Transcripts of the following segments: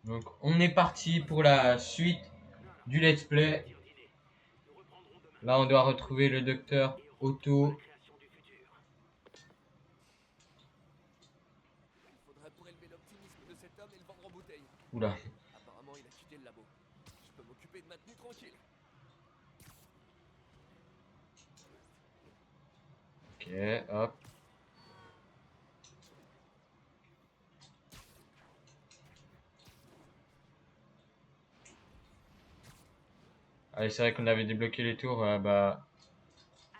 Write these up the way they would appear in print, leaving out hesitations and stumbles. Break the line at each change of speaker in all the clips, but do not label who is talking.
Donc on est parti pour la suite du let's play. Là on doit retrouver le docteur Otto.
Il faudrait pour élever l'optimisme de cet homme et le vendre en bouteille.
Oula.
Apparemment, il a quitté le labo. Je peux m'occuper de maintenu tranquille.
Ok, hop. Allez, c'est vrai qu'on avait débloqué les tours. Bah,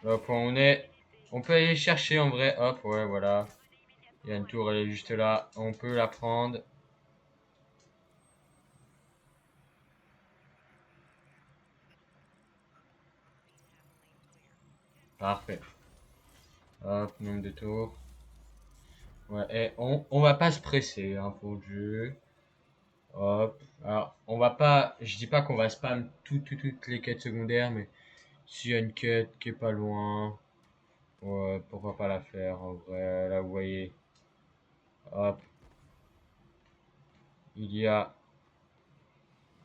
là, au point où on est. On peut aller chercher en vrai. Hop, ouais, voilà. Il y a une tour, elle est juste là. On peut la prendre. Parfait. Hop, nombre de tours. Ouais, et on va pas se presser hein, pour le jeu. Hop. Alors, on va pas. Je dis pas qu'on va spam toutes les quêtes secondaires, mais s'il y a une quête qui est pas loin, ouais, pourquoi pas la faire en vrai. Là, vous voyez. Hop. Il y a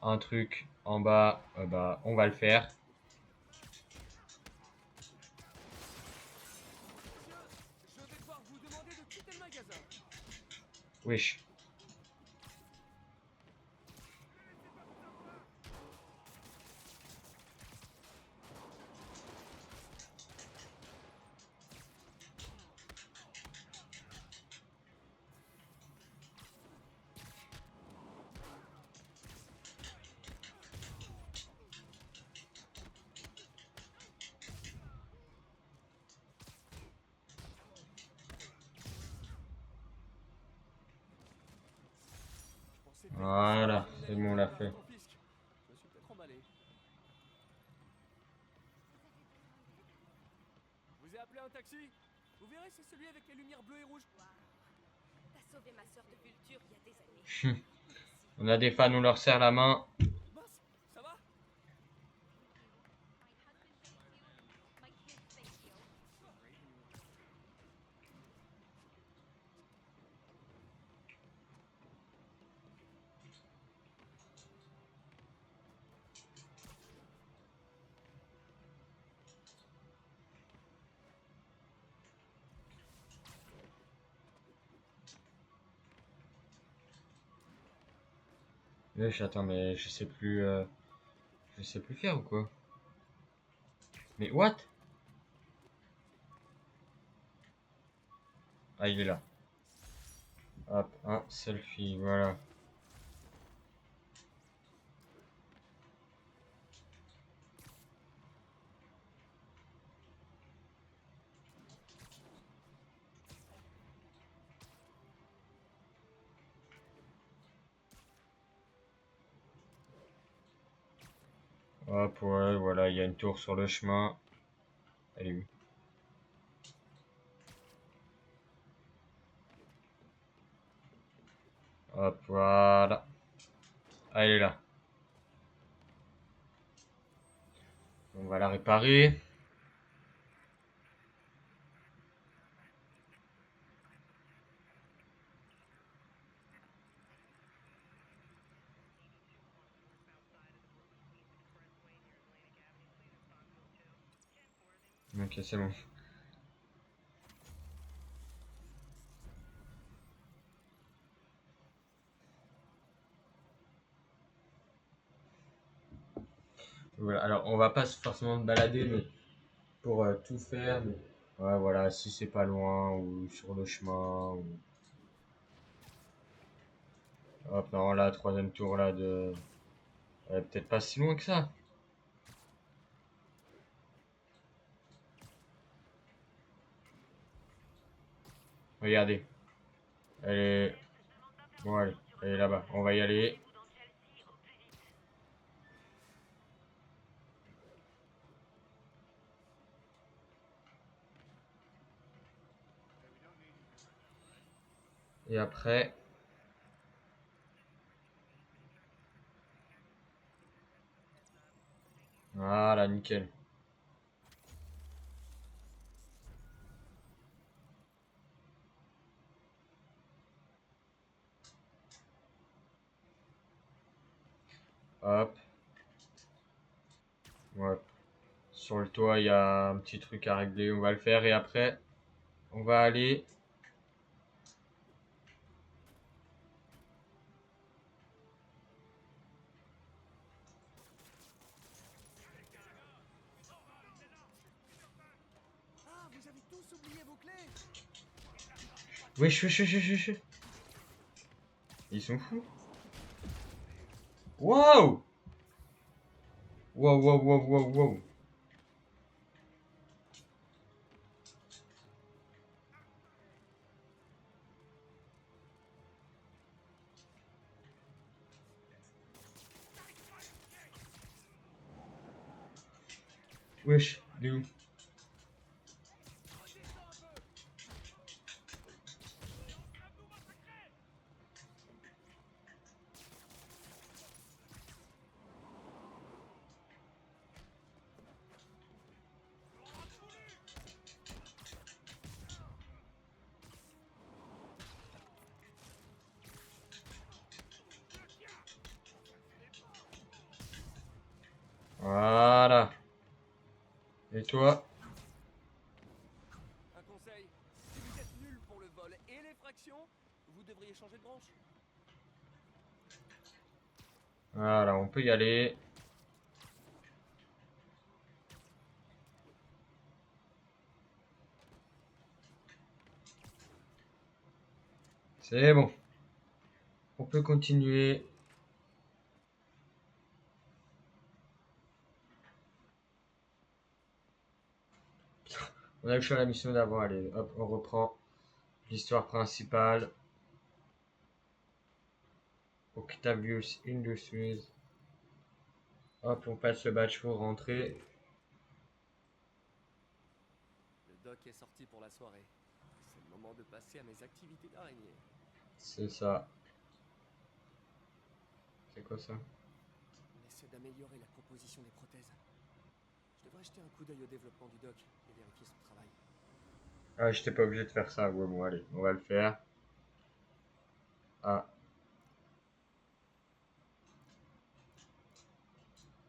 un truc en bas. Bah, on va le faire.
Monsieur, je vais devoir vous demander de quitter le magasin.
Wesh.
Je pensais peinement
Voilà,
savoir où il
c'est
allait
bon, on
quand
l'a
il m'a
fait.
pris en fisc. Je me suis peut-être emballé. Vous avez appelé un taxi? Vous verrez, c'est celui avec les lumières bleues et rouges.
T'as sauvé ma sœur de Vulture il y a des années. Merci.
On a des fans, on leur serre la main.
Mince, ça va?
Wesh, attends, mais je sais plus faire ou quoi? Mais what? Ah, il est là. Hop, un selfie, voilà. Hop, ouais, voilà, il y a une tour sur le chemin. Elle est où? Hop, voilà. Ah, elle est là. On va la réparer. Ok, c'est bon. Voilà, alors on va pas forcément se balader mais pour tout faire. Mais... Ouais, voilà, si c'est pas loin ou sur le chemin. Hop, non, la troisième tour là de. Elle est peut-être pas si loin que ça. Regardez. Elle est. Bon, allez, elle est là-bas. On va y aller. Et après. Voilà, nickel. Hop. Ouais. Sur le toit, il y a un petit truc à régler. On va le faire et après, on va aller.
Ah, vous avez tous oublié vos clés.
Wesh, wesh, wesh, wesh, wesh. Ils sont fous. Waouh! Wow, wow, wow, wow, wow. Wesh, il est où? Voilà. Et toi?
Un conseil, si vous êtes nul pour le vol et les fractions, vous devriez changer de branche.
Voilà, on peut y aller. C'est bon. On peut continuer. On a eu la mission d'avant. Allez, hop, on reprend l'histoire principale. Octavius Industries. Hop, on passe le badge pour rentrer.
Le doc est sorti pour la soirée. C'est le moment de passer à mes activités d'araignée.
C'est ça. C'est quoi ça?
On essaie d'améliorer la composition des prothèses. Je devrais jeter un coup d'œil au développement du doc et vérifier son travail.
Ah, j'étais pas obligé de faire ça. Ouais, bon, allez, on va le faire. Ah.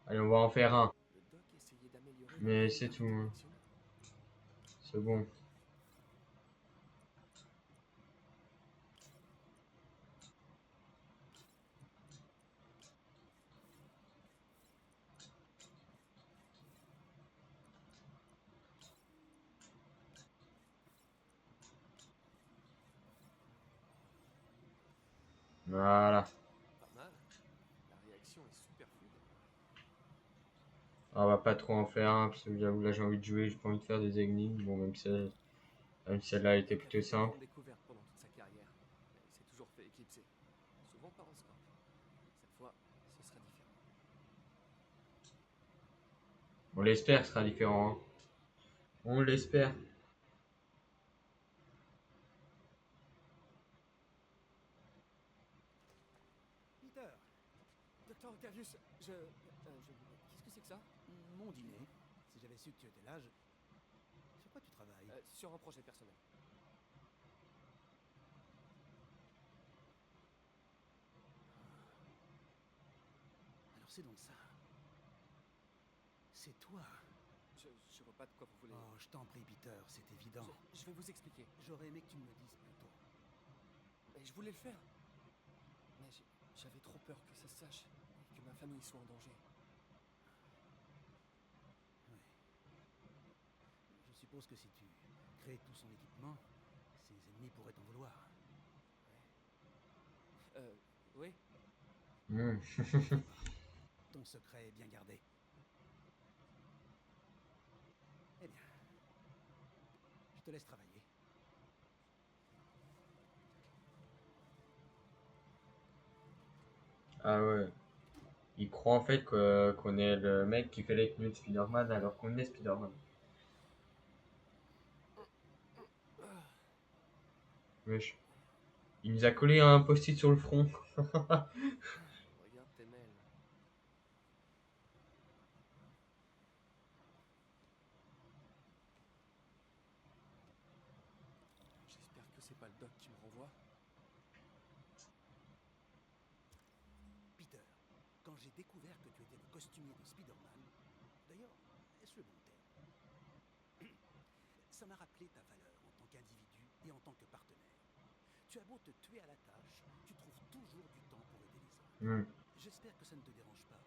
Allez, on va en faire un.
Le doc essayait d'améliorer la
Mais
qualité
c'est
des
tout, hein.
collectionneurs.
C'est bon. Voilà.
Pas mal. La réaction est super fluide.
Ah, on va pas trop en faire un, parce que j'avoue, là j'ai envie de jouer, j'ai pas envie de faire des énigmes. Bon, même celle-là était
Le doc a
plutôt
fait de
simple.
grandes découvertes pendant toute sa carrière, mais il s'est toujours fait éclipser. Souvent par Oscorp. Cette fois, ce sera différent.
On l'espère, ce sera différent, hein. On l'espère.
Peter, Docteur Octavius, qu'est-ce que c'est que ça?
Mon dîner. Si j'avais su que tu étais là, je... Sur quoi tu travailles?
Sur un projet personnel.
Alors c'est donc ça. C'est toi.
Je vois pas de quoi vous voulez.
Oh, je t'en prie, Peter, c'est évident.
Je vais vous expliquer.
J'aurais aimé que tu me le dises plus tôt.
Mais je voulais le faire. Mais j'avais trop peur que ça se sache et que ma famille soit en danger.
Oui. Je suppose que si tu crées tout son équipement, ses ennemis pourraient t'en vouloir.
Oui.
Hmm.
Ton secret est bien gardé. Eh bien, je te laisse travailler.
Ah ouais. Il croit en fait qu'on est le mec qui fait les tenues de Spider-Man alors qu'on est Spider-Man. Wesh. Il nous a collé un post-it sur le front.
Regarde tes mails. J'espère que c'est pas le doc qui me renvoie.
Peter, quand quand j'ai découvert que tu étais le costumier de Spider-Man. D'ailleurs, est-ce le bon terme? Ça m'a rappelé ta valeur en tant qu'individu et en tant que partenaire. Tu as beau te tuer à la tâche, tu trouves toujours du temps pour aider les autres.
Hmm.
J'espère que ça ne te dérange pas.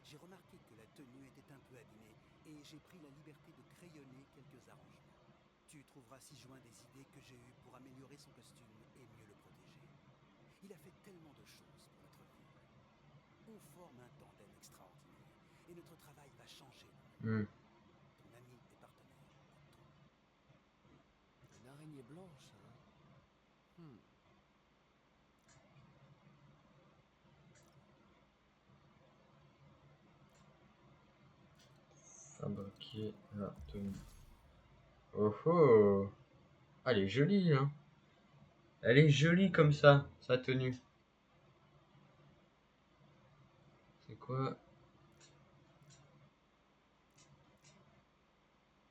J'ai remarqué que la tenue était un peu abîmée et j'ai pris la liberté de crayonner quelques arrangements. Tu trouveras ci-joint des idées que j'ai eues pour améliorer son costume et mieux le protéger. Il a fait tellement de choses pour notre ville. On forme un tandem extraordinaire et notre travail va changer.
Hmm.
Ton ami et partenaire, Otto.
Une araignée blanche, hein.
Fabriquer la tenue. Oh oh! Ah, elle est jolie, hein. Elle est jolie comme ça, sa tenue. C'est quoi?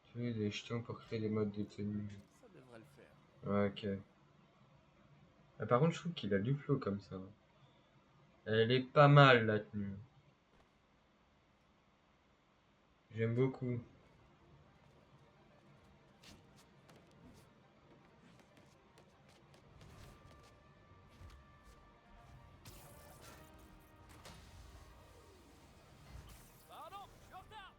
Tu des jetons pour créer des modes de tenue.
Ça devrait le faire.
Ouais, ok. Ah, par contre, je trouve qu'il a du flow comme ça. Elle est pas mal la tenue. J'aime beaucoup.
Pardon, je suis en retard.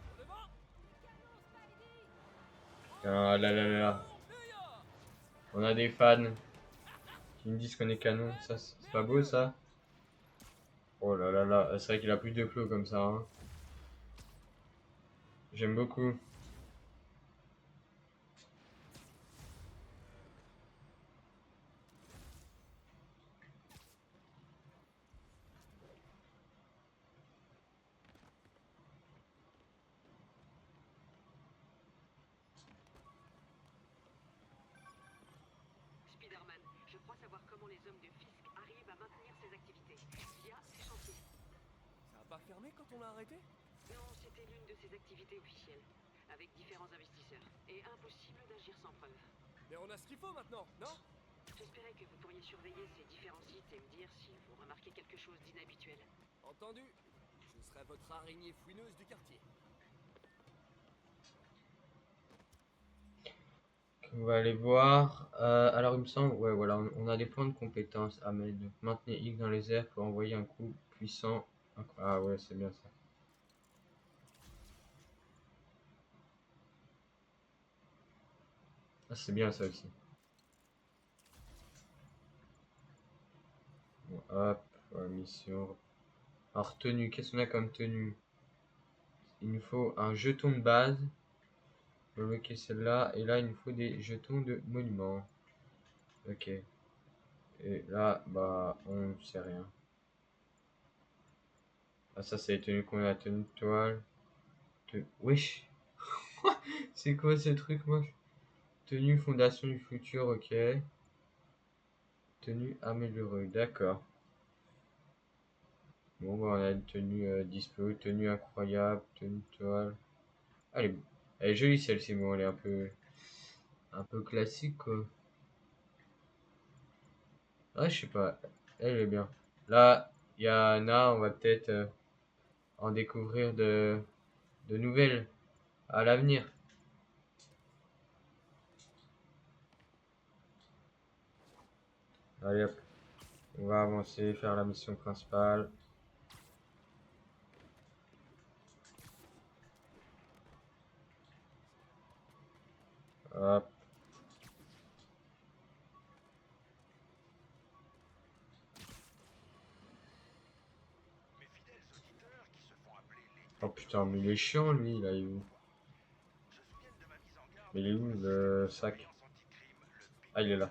Au devant.
Ah là là là là. On a des fans qui me disent qu'on est canon. Ça, c'est pas beau ça? Oh là là là. C'est vrai qu'il a plus de flow comme ça, hein. J'aime beaucoup.
Spider-Man, je crois savoir comment les hommes de Fisk arrivent à maintenir ces activités via ces chantiers.
Ça a pas fermé quand on l'a arrêté?
Non, c'était l'une de ces activités officielles, avec différents investisseurs, et impossible d'agir sans preuve.
Mais on a ce qu'il faut maintenant, non?
J'espérais que vous pourriez surveiller ces différents sites et me dire si vous remarquez quelque chose d'inhabituel.
Entendu. Je serai votre araignée fouineuse du quartier.
On va aller voir. Alors, il me semble, ouais, voilà, on a des points de compétence à mettre. Donc, maintenez X dans les airs pour envoyer un coup puissant. Ah ouais, c'est bien ça. Ah, c'est bien ça aussi. Bon, hop, voilà, mission. Alors, tenue, qu'est-ce qu'on a comme tenue? Il nous faut un jeton de base. On va bloquer celle-là. Et là, il nous faut des jetons de monument. Ok. Et là, bah, on sait rien. Ah, ça, c'est les tenues qu'on a. Tenue de toile. Wesh! C'est quoi ce truc, moi? Tenue fondation du futur, ok. Tenue améliorée, d'accord. Bon, bah, on a une tenue dispo, tenue incroyable, tenue toile. Elle est jolie celle-ci, bon, elle est un peu classique, quoi. Ah, je sais pas, elle est bien. Là, il y en a, on va peut-être en découvrir de nouvelles à l'avenir. Allez hop, on va avancer, faire la mission principale. Hop. Oh putain, mais il est chiant lui, là, il est où? Mais il est où le sac? Ah, il est là.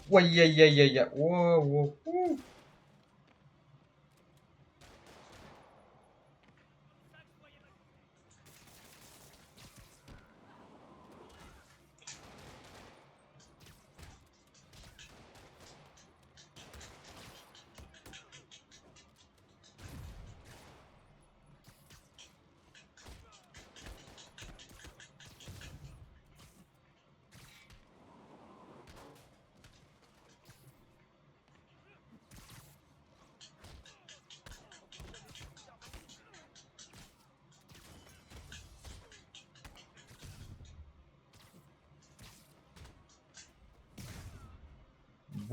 Ouah, aïe aïe aïe aïe. Wow, wow, ouh.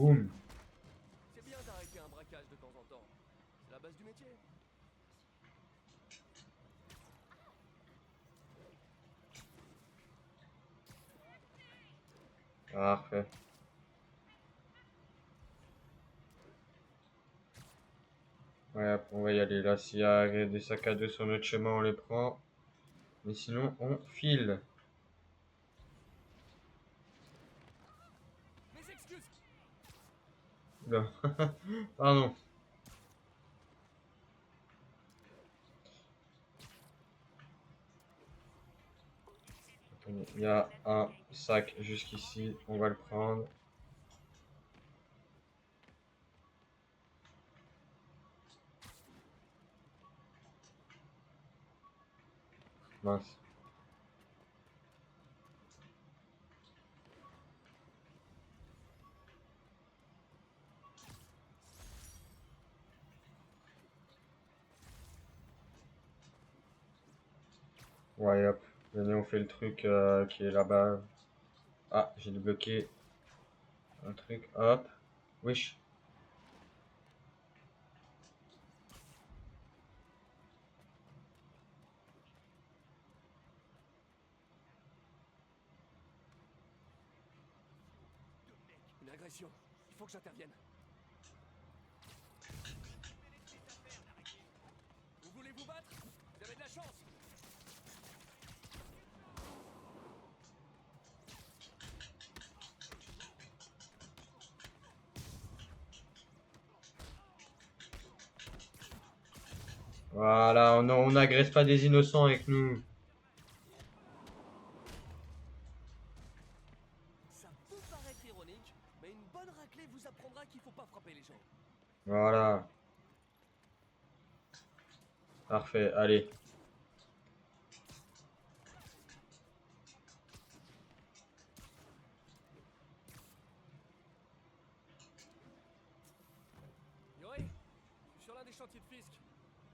Boum.
C'est bien d'arrêter un braquage de temps en temps. C'est la base du métier.
Parfait. Ouais, on va y aller. Là, s'il y a des sacs à dos sur notre chemin, on les prend. Mais sinon, on file.
Mes excuses.
Là. Pardon. Attendez, il y a un sac jusqu'ici. On va le prendre. Mince. Ouais, hop. Venez, on fait le truc qui est là-bas. Ah, j'ai débloqué un truc. Hop. Wesh.
Une agression. Il faut que j'intervienne. Vous voulez vous battre? Vous avez de la chance.
Voilà, on n'agresse pas des innocents avec nous.
Ça peut paraître ironique, mais une bonne raclée vous apprendra qu'il faut pas frapper les gens.
Voilà. Parfait, allez.
Yori, je suis sur l'un des chantiers de Fisk.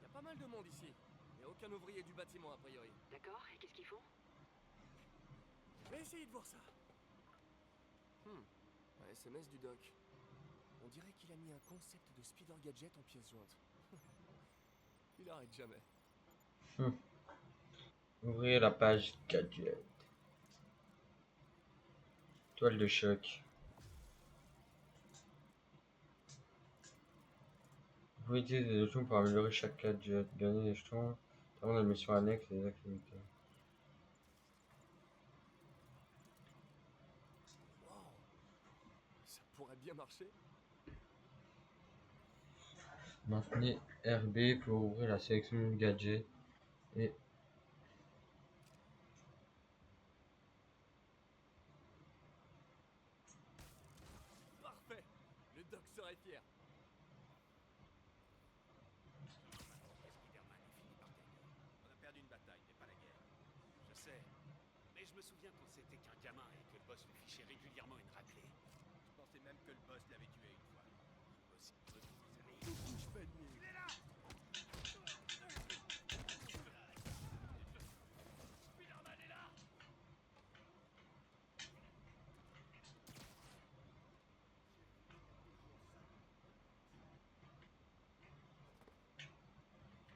Il y a pas mal de monde ici. Il n'y a aucun ouvrier du bâtiment a priori.
D'accord, et qu'est-ce qu'ils font?
Je vais essayer de voir ça. Un SMS du doc. On dirait qu'il a mis un concept de speeder gadget en pièces jointes. Il arrête jamais.
Ouvrez la page gadget. Toile de choc. Vous pouvez utiliser des jetons pour améliorer chaque gadget. Gagner des jetons. Notamment des missions annexes et des activités.
Wow, ça pourrait bien marcher.
Maintenez RB pour ouvrir la sélection du gadget. Et
Parfait. Le doc serait fier.
Spider-Man est fini par gagner. On a perdu une bataille, mais pas la guerre. Je sais. Mais je me souviens quand c'était qu'un gamin et que le boss lui fichait régulièrement une raclée. Je pensais même que le boss l'avait tué une fois. Aussi peu de Il est là! Spider-Man est là!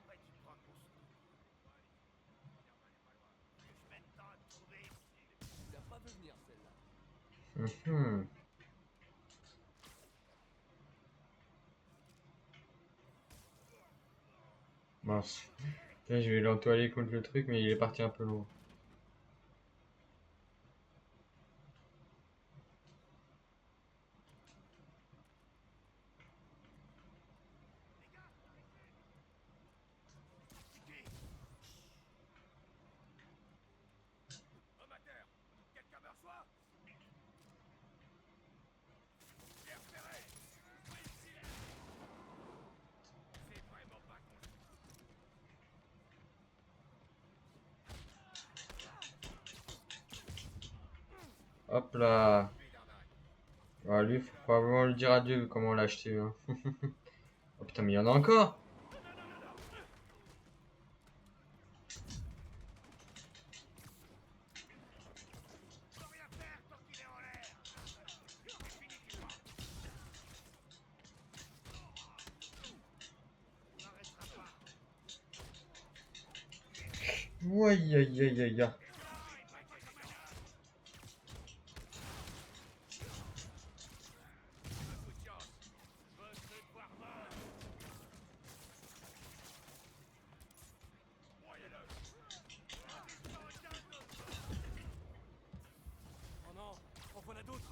Pourrais-tu prendre mon souffle? Je mets le temps à te trouver.
Tu l'as pas vu venir celle-là.
Mhm. Mince. Là, je vais l'entoiler contre le truc, mais il est parti un peu loin.
Amateur! Quelqu'un me reçoit? J'ai repéré! C'est vraiment pas con.
Hop là. Ah, lui, faut probablement lui dire adieu vu comment on l'a acheté. Hein. Oh putain, mais il y en a encore.
Je peux rien faire tant qu'il est en l'air! C'est fini qu'il part!
Aïe aïe aïe aïe aïe.
Oh non, en voilà d'autres.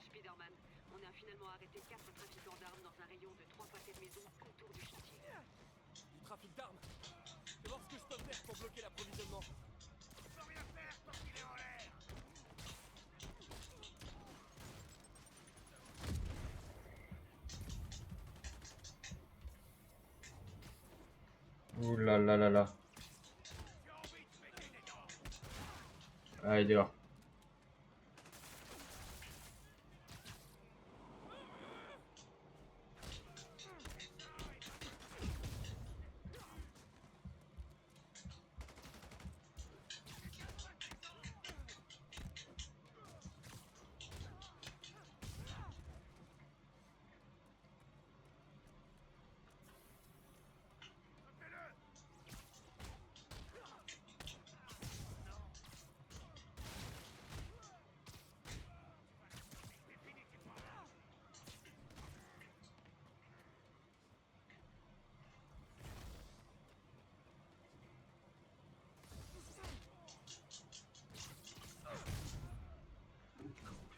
Spider-Man, on a finalement arrêté 4 trafiquants d'armes dans un rayon de 3 pâtés de maison autour du chantier.
Du trafic d'armes. Je vais voir ce que je peux faire pour bloquer l'approvisionnement.
Ouh là là là là. Allez, dehors.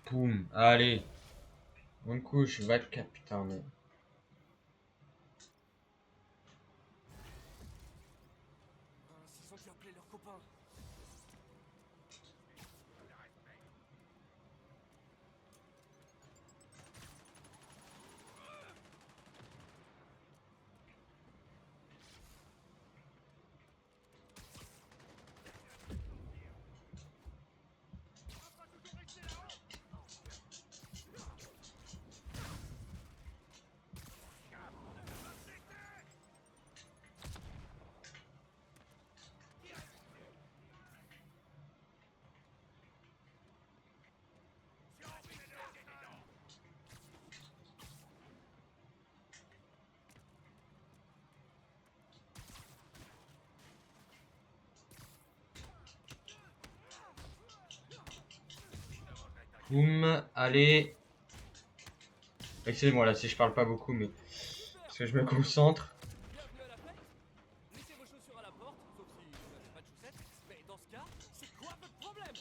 Boum. Allez. On couche. Va te cap. Putain, mais.
Ils ont dû appeler leurs copains.
Boum. Allez. Excusez-moi là si je parle pas beaucoup, mais. Parce que je me concentre.
Bienvenue à la fête. Laissez vos chaussures à la porte, sauf si vous n'avez pas de chaussettes. Mais dans ce cas, c'est quoi votre problème?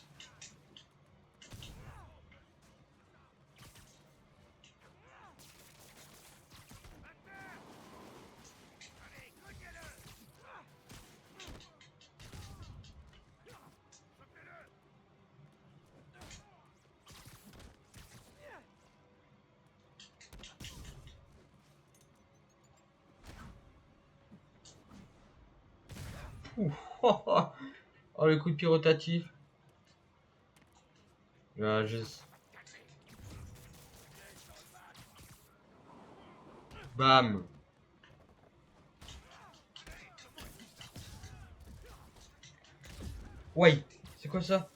Ouh. Oh, oh. Oh, le coup de pyrotatif. Là, juste. Bam. Ouais. C'est quoi ça?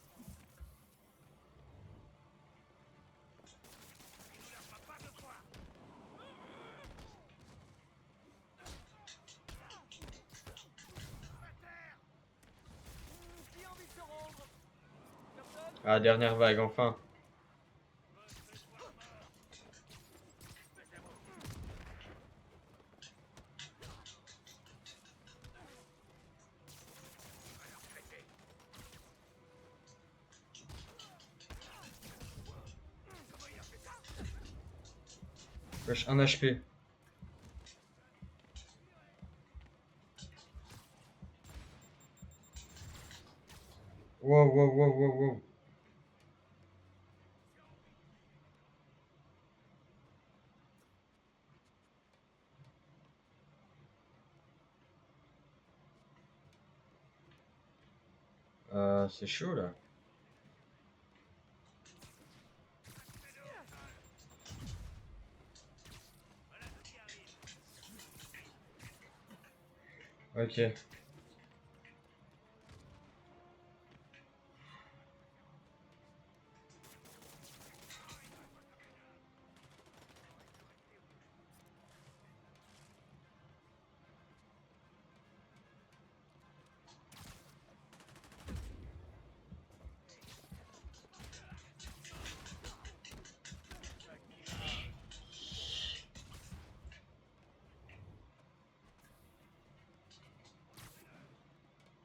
Qui a envie de se rendre? Personne?
Ah, dernière vague, enfin. Wesh, un HP. Wow, wow, wow, wow, wow. C'est chaud là. Ok.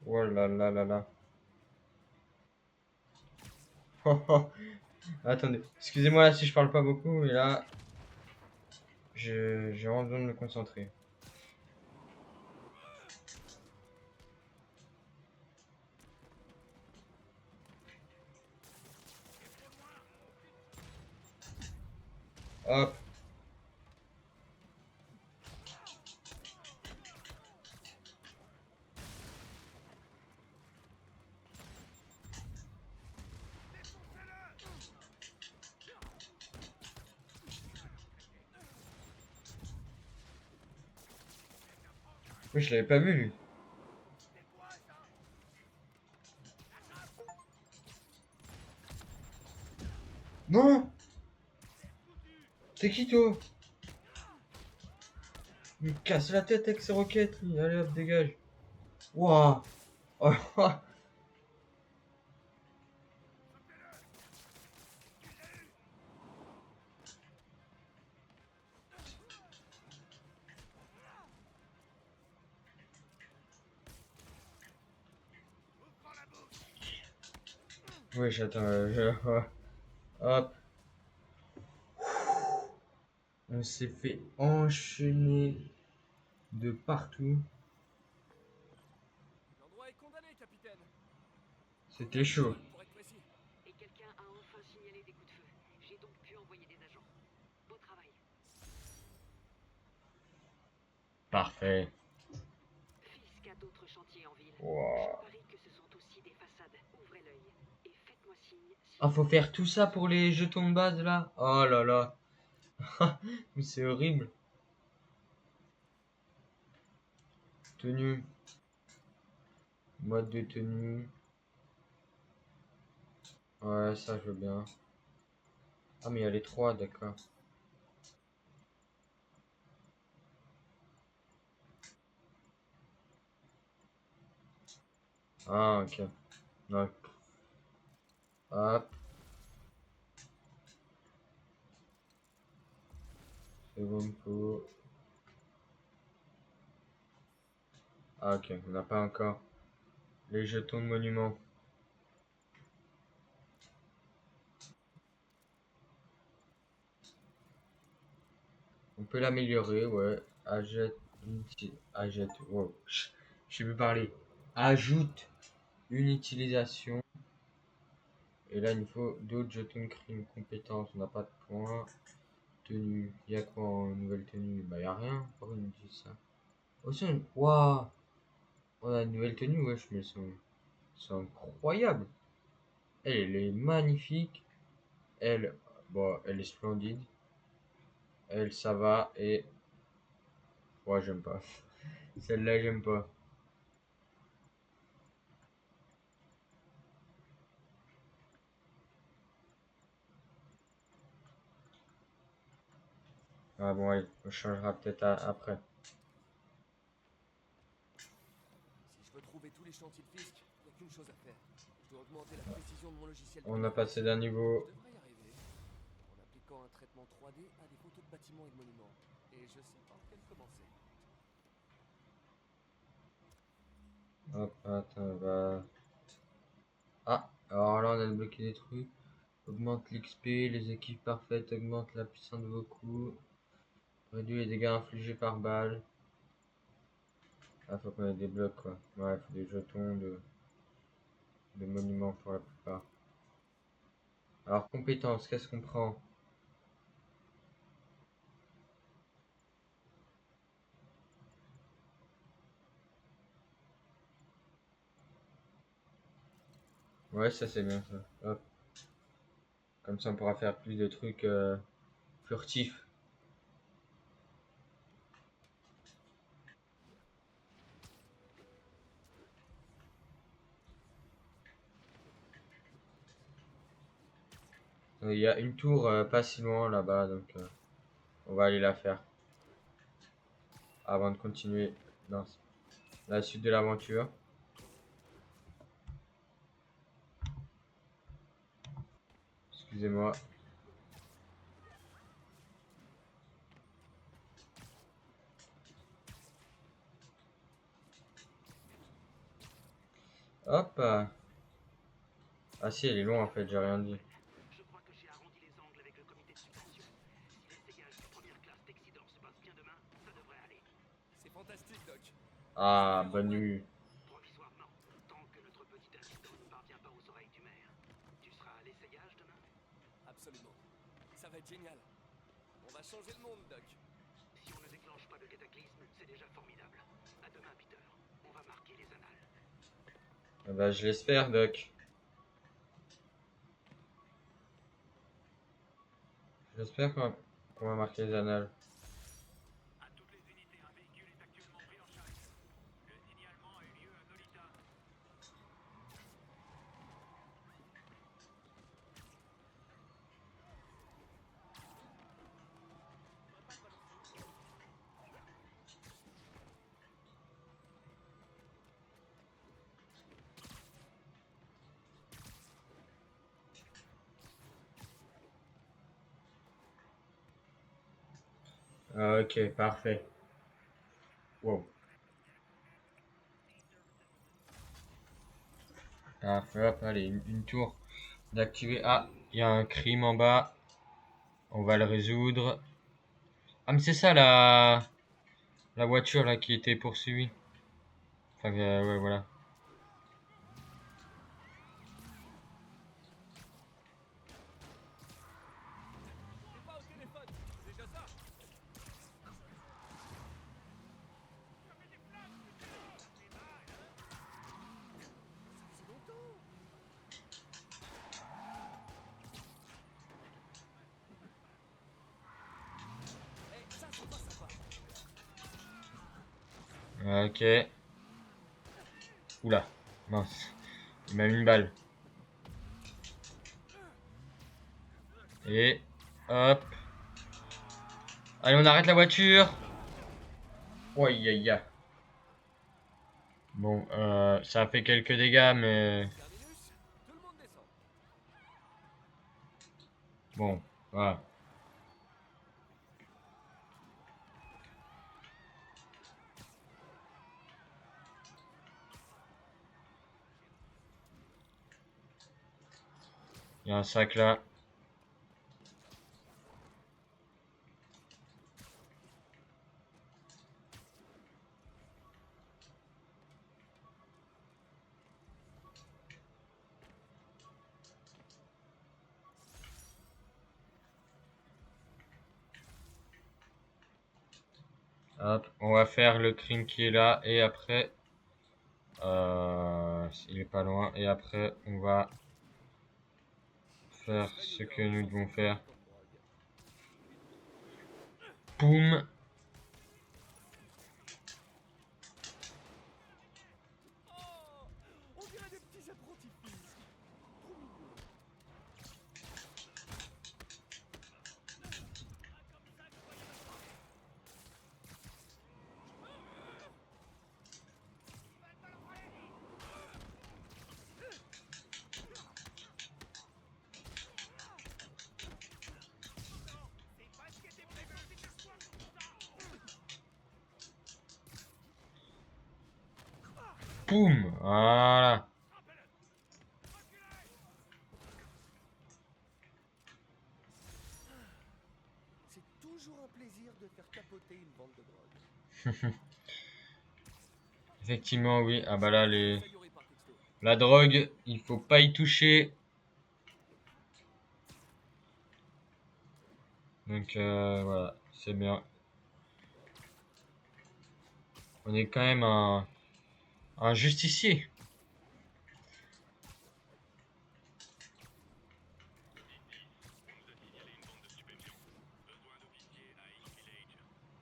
Oh là là là là. Oh, oh. Attendez, excusez-moi si je parle pas beaucoup, mais là, j'ai vraiment besoin de me concentrer. Hop. Oui, je l'avais pas vu, lui. Non! C'est qui, toi? Il me casse la tête avec ses roquettes, lui. Allez, hop, dégage. Waouh! Oh, oh. Oui, j'attends. Hop. On s'est fait enchaîner de partout.
L'endroit est condamné, capitaine.
C'était chaud.
Pour être précis.
Et quelqu'un a enfin signalé des coups de feu. J'ai donc pu envoyer des agents. Beau travail.
Parfait.
Fisk a d'autres chantiers en ville.
Wow.
Je parie que ce sont aussi des façades. Ouvrez l'œil. Et faites-moi signe si
Ah, faut faire tout ça pour les jetons de base, là? Oh là là. Mais c'est horrible. Tenue. Mode de tenue. Ouais, ça, je veux bien. Ah, mais il y a les trois, d'accord. Ah, ok. Non. Hop. Second coup. Ah, ok. On n'a pas encore les jetons de monument. On peut l'améliorer, ouais. Ajoute. Wow. Je sais plus parler. Ajoute une utilisation. Et là, il nous faut d'autres jetons de crime. Compétences, on n'a pas de points. Tenue. Il y a quoi en nouvelle tenue? Bah, il n'y a rien. Pourquoi il nous dit ça? Oh, c'est une... Waouh! On a une nouvelle tenue, wesh, mais c'est incroyable. Elle est magnifique. Elle, bon, elle est splendide. Elle, ça va. Et, ouais, j'aime pas. Celle-là, j'aime pas. Ah bon, ouais, on changera peut-être après.
Si je veux trouver tous les chantiers de Fisk, il n'y a qu'une chose à faire. Je dois augmenter la précision de mon logiciel de
On a
pilotage.
passé d'un niveau.
Je devrais y arriver. En appliquant un traitement 3D à des photos de bâtiments et de monuments. Et je sais par lequel commencer.
Hop, attends, va. Ah, alors là, on a débloqué des trucs. Augmente l'XP, les équipes parfaites, augmente la puissance de vos coups. Réduit les dégâts infligés par balle. Ah, faut qu'on ait des blocs, quoi. Ouais, faut des jetons de monuments pour la plupart. Alors, compétences, qu'est-ce qu'on prend? Ouais, ça c'est bien ça. Hop. Comme ça, on pourra faire plus de trucs furtifs. Il y a une tour pas si loin là-bas, donc on va aller la faire avant de continuer dans la suite de l'aventure. Excusez-moi. Hop. Ah si, elle est loin en fait, j'ai rien dit.
Je crois que j'ai arrondi les angles avec le comité de subvention. Si l'essayage du première classe Texidor se passe bien demain, ça devrait aller.
C'est fantastique, Doc.
Ah, bonne nuit.
Provisoirement, tant que notre petit incident ne parvient pas aux oreilles du maire. Tu seras à l'essayage demain?
Absolument. Ça va être génial. On va changer le monde, Doc.
Si on ne déclenche pas de cataclysme, c'est déjà formidable. À demain, Peter. On va marquer les annales.
Ah bah, je l'espère, Doc. J'espère qu'on va marquer les annales.
À toutes les unités, un véhicule est actuellement pris en chasse. Le signalement a eu lieu à Nolita.
Ok, parfait. Wow. Parfait, hop, allez, une tour d'activer. Ah, il y a un crime en bas. On va le résoudre. Ah, mais c'est ça la voiture là qui était poursuivie. Enfin, ouais, voilà.
T'es pas au téléphone. C'est déjà ça. Ça faisait longtemps. Eh, ça, c'est pas sympa.
Ok. Oula, mince. Il m'a mis une balle. Et hop. Allez, on arrête la voiture. Oh, aïe, aïe, aïe. Bon, ça a fait quelques dégâts, mais
Terminus, tout le monde descend.
bon, voilà. Il y a un sac là. Hop, on va faire le crime qui est là et après, il est pas loin et après on va faire ce que nous devons faire.
Comme drogue.
Boum.
Oh, on dirait des petits apprentis fils. Trop mignon.
Boum. Voilà.
C'est toujours un plaisir de faire capoter une bande de drogue.
Effectivement, oui. Ah bah là,
Améliorer par texto.
la drogue, il faut pas y toucher. Donc voilà, c'est bien. On est quand même un justicier.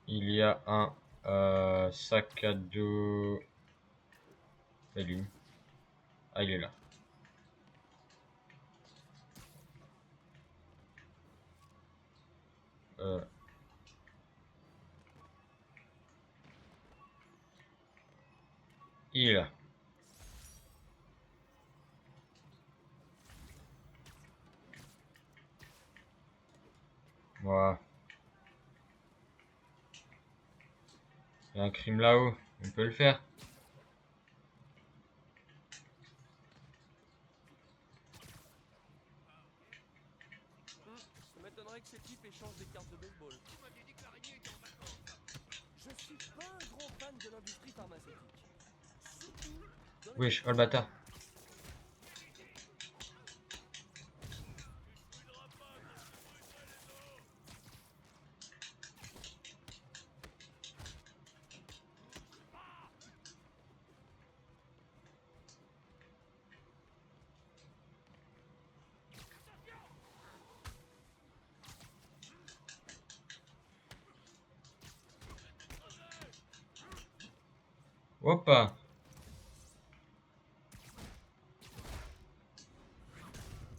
Il y a un sac à dos. Il est où? Ah, il est là. Euh. Il est là. Voilà. Il y a un crime là-haut. On peut le faire.
m'étonnerait que ces types échangent des cartes de baseball. Je suis pas un grand fan de l'industrie pharmaceutique. Surtout dans les
Wesh, oh le bâtard. Hoppa.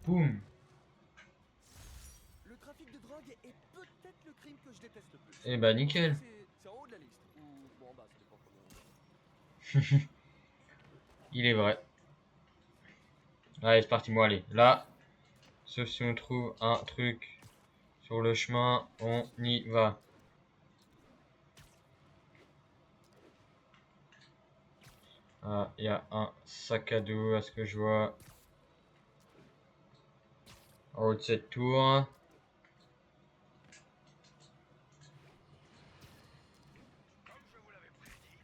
Boum.
Le trafic de drogue est peut-être le crime que je déteste le plus.
Eh bah nickel.
C'est en haut de la liste. Ou bon, en bas, ça dépend comment on regarde.
Il est vrai. Allez, c'est parti, moi, allez. Là, sauf si on trouve un truc sur le chemin, on y va. Ah, il y a un sac à dos, à ce que je vois. En haut de cette tour.
Comme je vous l'avais prédit,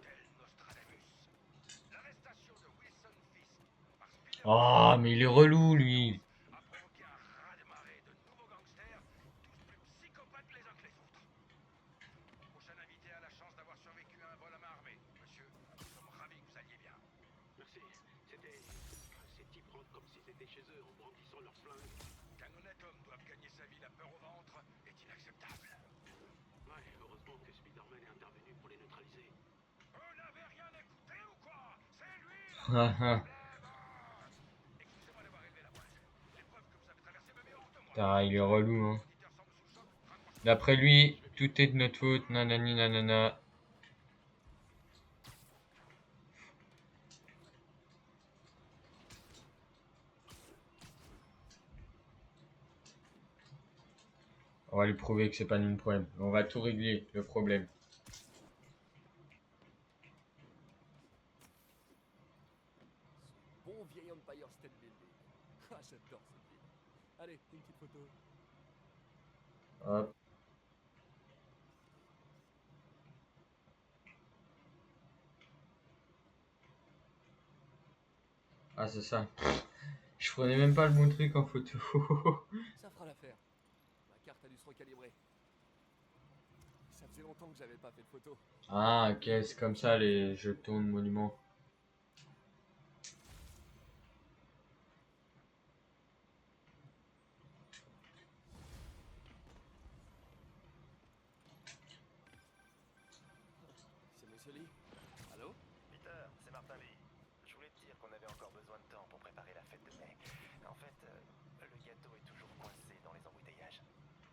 tel Nostradamus, l'arrestation de Wilson Fisk par Spider-Man
Ah, mais il est relou, lui.
a provoqué un raz-de-marée de nouveaux gangsters, tous plus psychopathes les uns que les autres. Prochain invité a la chance d'avoir survécu à un vol à main armée. Monsieur, nous sommes ravis que vous alliez bien.
Merci. Ces types rentrent comme si c'était chez eux en brandissant leurs flingues.
Qu'un honnête homme doive gagner sa vie la peur au ventre est inacceptable.
Ouais, heureusement que Spider-Man est intervenu pour les neutraliser.
Vous n'avez rien écouté ou quoi? C'est lui le
Ah, ah.
problème. Excusez-moi d'avoir élevé la voix. L'épreuve que vous avez traversée me met hors de moi.
Putain, il est relou, hein.
L'auditeur semble sous le choc. Raccrochez.
D'après lui, tout est de notre faute, nanani nanana. On va lui prouver que c'est pas nous le problème. On va tout régler, le problème.
Bon vieil Empire State Building. Ah, j'adore cette ville. Allez, une petite photo.
Hop. Ah, c'est ça. Je prenais même pas le bon truc en photo.
Ça fera l'affaire. Ma carte a dû se recalibrer. Ça faisait longtemps que j'avais pas fait de photo.
Ah, ok, c'est comme ça les jetons de monuments.
C'est Monsieur Lee. Allô?
Peter, c'est Martin Lee. Je voulais te dire qu'on avait encore besoin de temps pour préparer la fête de mai. En fait, le gâteau est toujours coincé dans les embouteillages.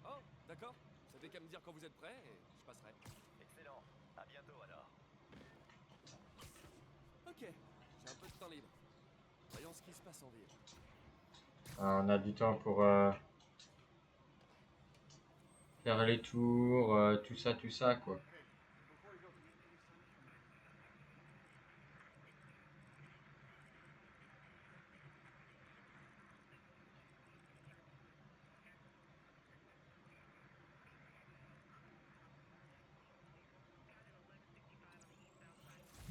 Oh, d'accord. Vous savez qu'à me dire quand vous êtes prêt et je passerai.
Excellent. À bientôt alors.
Ok, j'ai un peu de temps libre. Voyons ce qui se passe en ville.
Ah, on a du temps pour faire les tours, tout ça, quoi.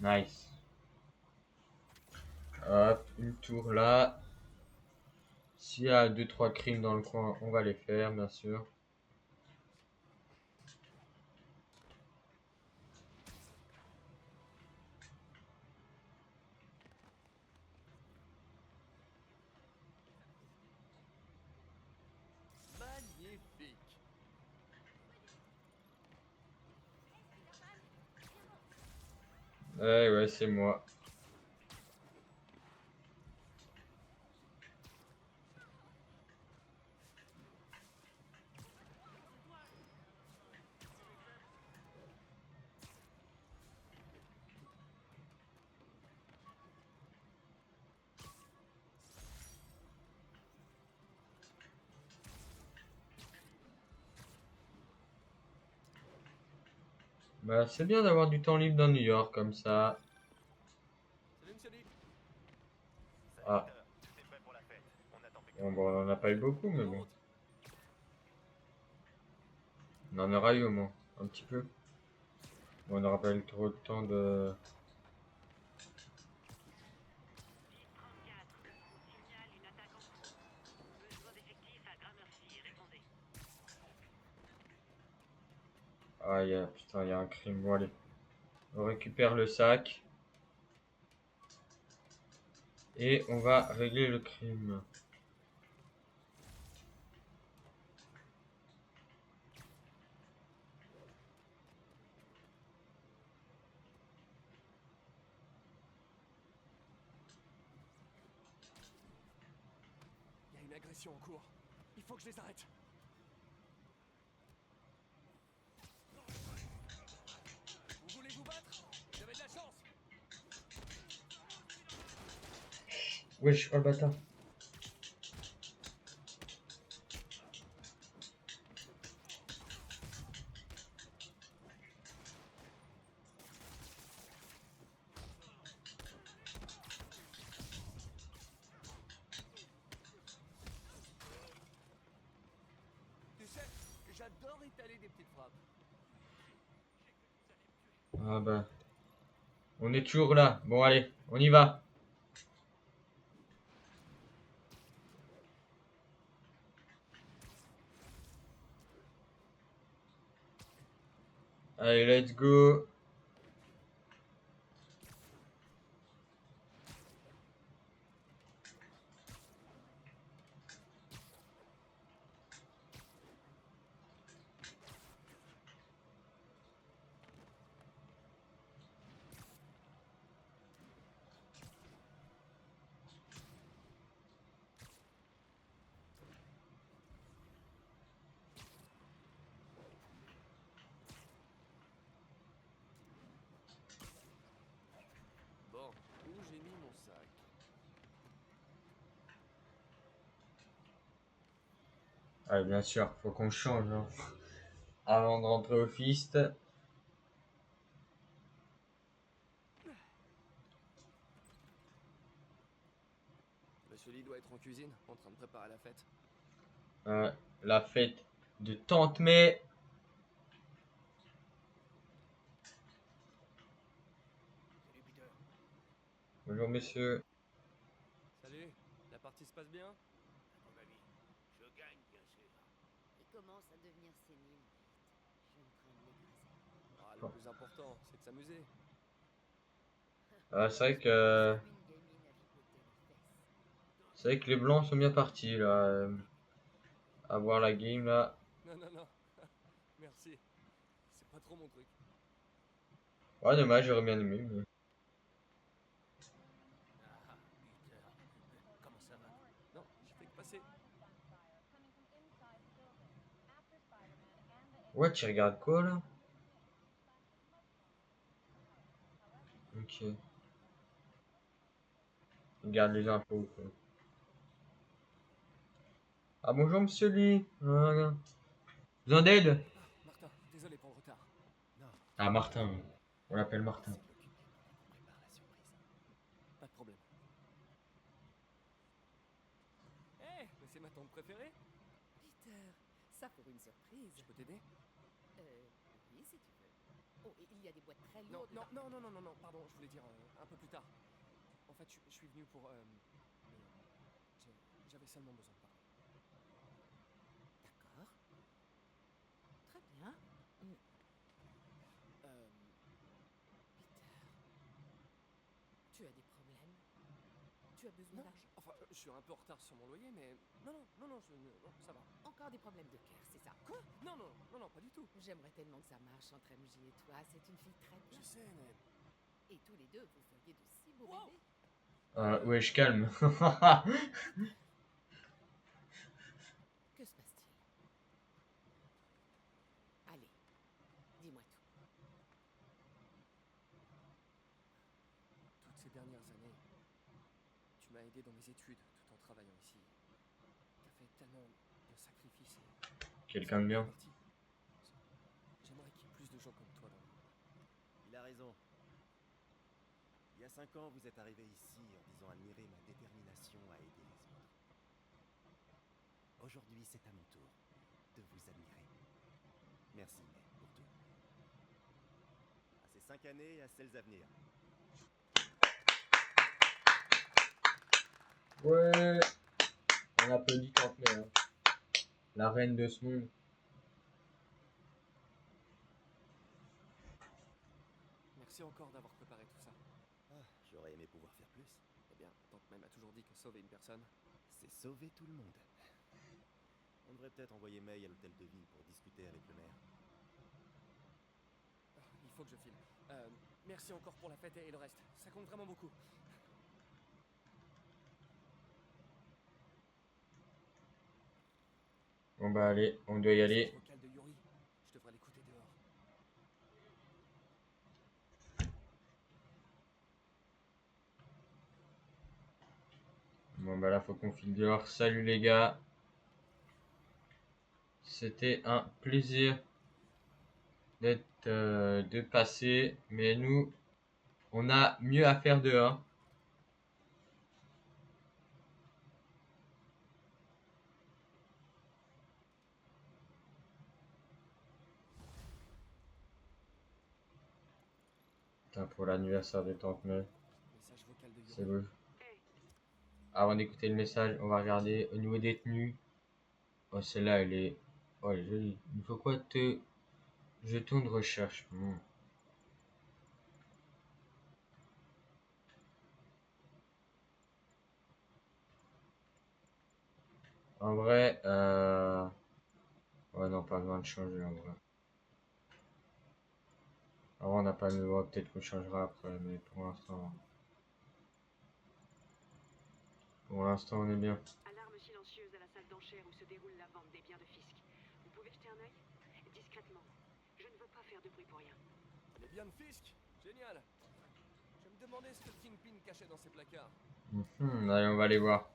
Nice. Hop, une tour là. S'il y a 2-3 crimes dans le coin, on va les faire, bien sûr.
Magnifique.
Ouais, c'est moi. Bah, c'est bien d'avoir du temps libre dans New York comme ça.
Salut Monsieur Lee.
Salut
Ah.
Peter, tout est prêt pour la fête. On attend plus que
Bon, on en a pas eu beaucoup, mais bon.
Route.
On en aura eu au moins, un petit peu. Bon, on n'aura pas eu trop le temps de...
10-34. Signale une attaque en cours. Besoin d'effectifs à Gramercy. Répondez.
Ah, putain, il y a un crime. Bon, allez. On récupère le sac. Et on va régler le crime.
Il y a une agression en cours. Il faut que je les arrête. Vous voulez vous battre? Vous avez de la chance.
Wesh, oh le bâtard.
Tu sais, j'adore étaler des petites frappes.
Ah bah. On est toujours là. Bon, allez, on y va. Allez, let's go.
Bon, où j'ai mis mon sac?
Allez, bien sûr, faut qu'on change, hein. Avant de rentrer au fist.
Monsieur Lee doit être en cuisine, en train de préparer la fête.
La fête de Tante May.
Salut Peter.
Bonjour, monsieur.
Salut, la partie se passe bien?
À ton avis, je gagne bien sûr.
Il commence à devenir sénile. Je ne crains de l'écraser.
Ah, le plus important, c'est de s'amuser.
C'est vrai que...
Comme une gamine à vigoter les fesses.
C'est vrai que les blancs sont bien partis, là. À voir la game, là.
Non, non, non. Merci. C'est pas trop mon truc.
Ouais, dommage, j'aurais bien aimé, mais...
Ah, Peter. Comment ça va?
Non, je fais que passer.
Ouais, tu regardes quoi, là? Ok. Regarde les infos, quoi. Ah, bonjour, monsieur Lee. Voilà. Besoin d'aide?
Ah, Martin, désolé pour le retard.
Non.
Ah, Martin. On l'appelle Martin.
C'est occupé pendant qu'on prépare la surprise.
Pas de problème. Hé, mais c'est ma tante préférée.
Peter, ça pour une surprise.
Je peux t'aider?
Oui, si tu veux. Oh, et il y a des boîtes très
Non,
lourdes.
non, non, non, non, non, non, pardon, je voulais dire un peu plus tard. En fait, je suis venu pour... j'avais seulement besoin de parler.
D'accord. Très bien.
Euh,
Peter, tu as des problèmes? Tu as besoin
non,
d'argent?
enfin, je suis un peu en retard sur mon loyer, mais... Non, non, non, non, non, ça va.
Encore des problèmes de cœur, c'est ça?
Quoi? Non, non, non, non, pas du tout.
J'aimerais tellement que ça marche entre MJ et toi. C'est une fille très bien.
Je sais, mais...
Et tous les deux, vous feriez de si beaux
Wow.
bébés.
Ouais, je calme.
Que se passe-t-il? Allez, dis-moi tout.
Toutes ces dernières années, tu m'as aidé dans mes études tout en travaillant ici. T'as fait tellement de sacrifices et...
Quelqu'un de bien.
Parti. J'aimerais qu'il y ait plus de gens comme toi dans le monde.
Il a raison. Il y a 5 ans, vous êtes arrivé ici en disant admirer ma détermination à aider les autres. Aujourd'hui, c'est à mon tour de vous admirer. Merci, mais pour tout. À ces 5 années et à celles à venir.
Ouais. On applaudit Tante May, hein. La reine de ce monde.
Merci encore d'avoir préparé tout ça.
Ah, j'aurais aimé pouvoir faire plus.
Eh bien, Tante May m'a toujours dit que sauver une personne...
C'est sauver tout le monde. On devrait peut-être envoyer May à l'hôtel de ville pour discuter avec le maire.
Ah, il faut que je file. Merci encore pour la fête et le reste. Ça compte vraiment beaucoup.
Bon bah allez, on doit y aller.
C'est le vocal de Yuri. Je devrais l'écouter dehors.
Bon bah là faut qu'on file dehors. Salut les gars. C'était un plaisir d'être de passer. Mais nous, on a mieux à faire dehors. Putain, pour l'anniversaire de Tante May.
Message vocal de Yuri.
C'est beau. Avant d'écouter le message, on va regarder au niveau des tenues. Oh, celle-là, elle est... Oh, elle est jolie. Il faut quoi te... Jeton de recherche. En vrai, ouais, non, pas besoin de changer, en vrai. Avant, on n'a pas le droit, peut-être qu'on changera après, mais pour l'instant... Pour l'instant, on est bien.
Alarme silencieuse à la salle d'enchères où se déroule la vente des biens de Fisk. Vous pouvez jeter un œil? Discrètement. Je ne veux pas faire de bruit pour rien.
Les biens de Fisk? Génial. Je me demandais ce que le Kingpin cachait dans ses placards.
Allez, on va aller voir.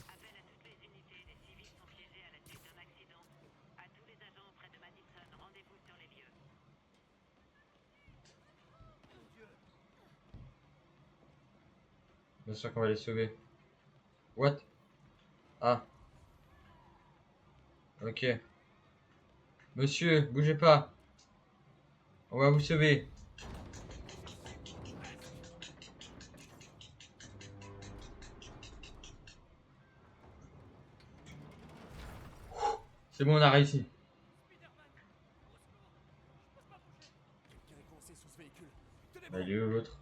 Appel à toutes les unités. Des civils sont piégés à la suite d'un accident. À tous les agents auprès de Madison, rendez-vous sur les lieux.
Bien sûr qu'on va les sauver. What? Ah. Ok. Monsieur, bougez pas. On va vous sauver. C'est bon, on a réussi.
Quelqu'un est coincé sous ce véhicule. Tenez
Bah,
bon.
il est où l'autre?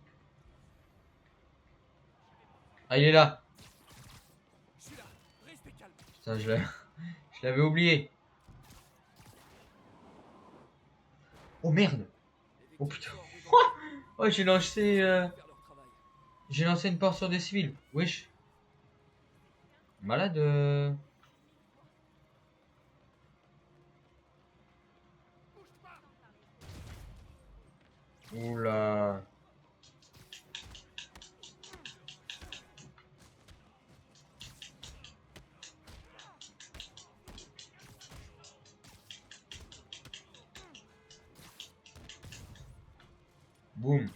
Ah, il est là.
Je suis là. Restez calme.
Putain, je l'avais oublié. Oh merde.
Les
Oh
victimes
putain.
sont hors de danger.
Oh, j'ai lancé...
Faire leur travail.
J'ai lancé une porte sur des civils. Wesh. Malade. Oula. Boum.
Peter,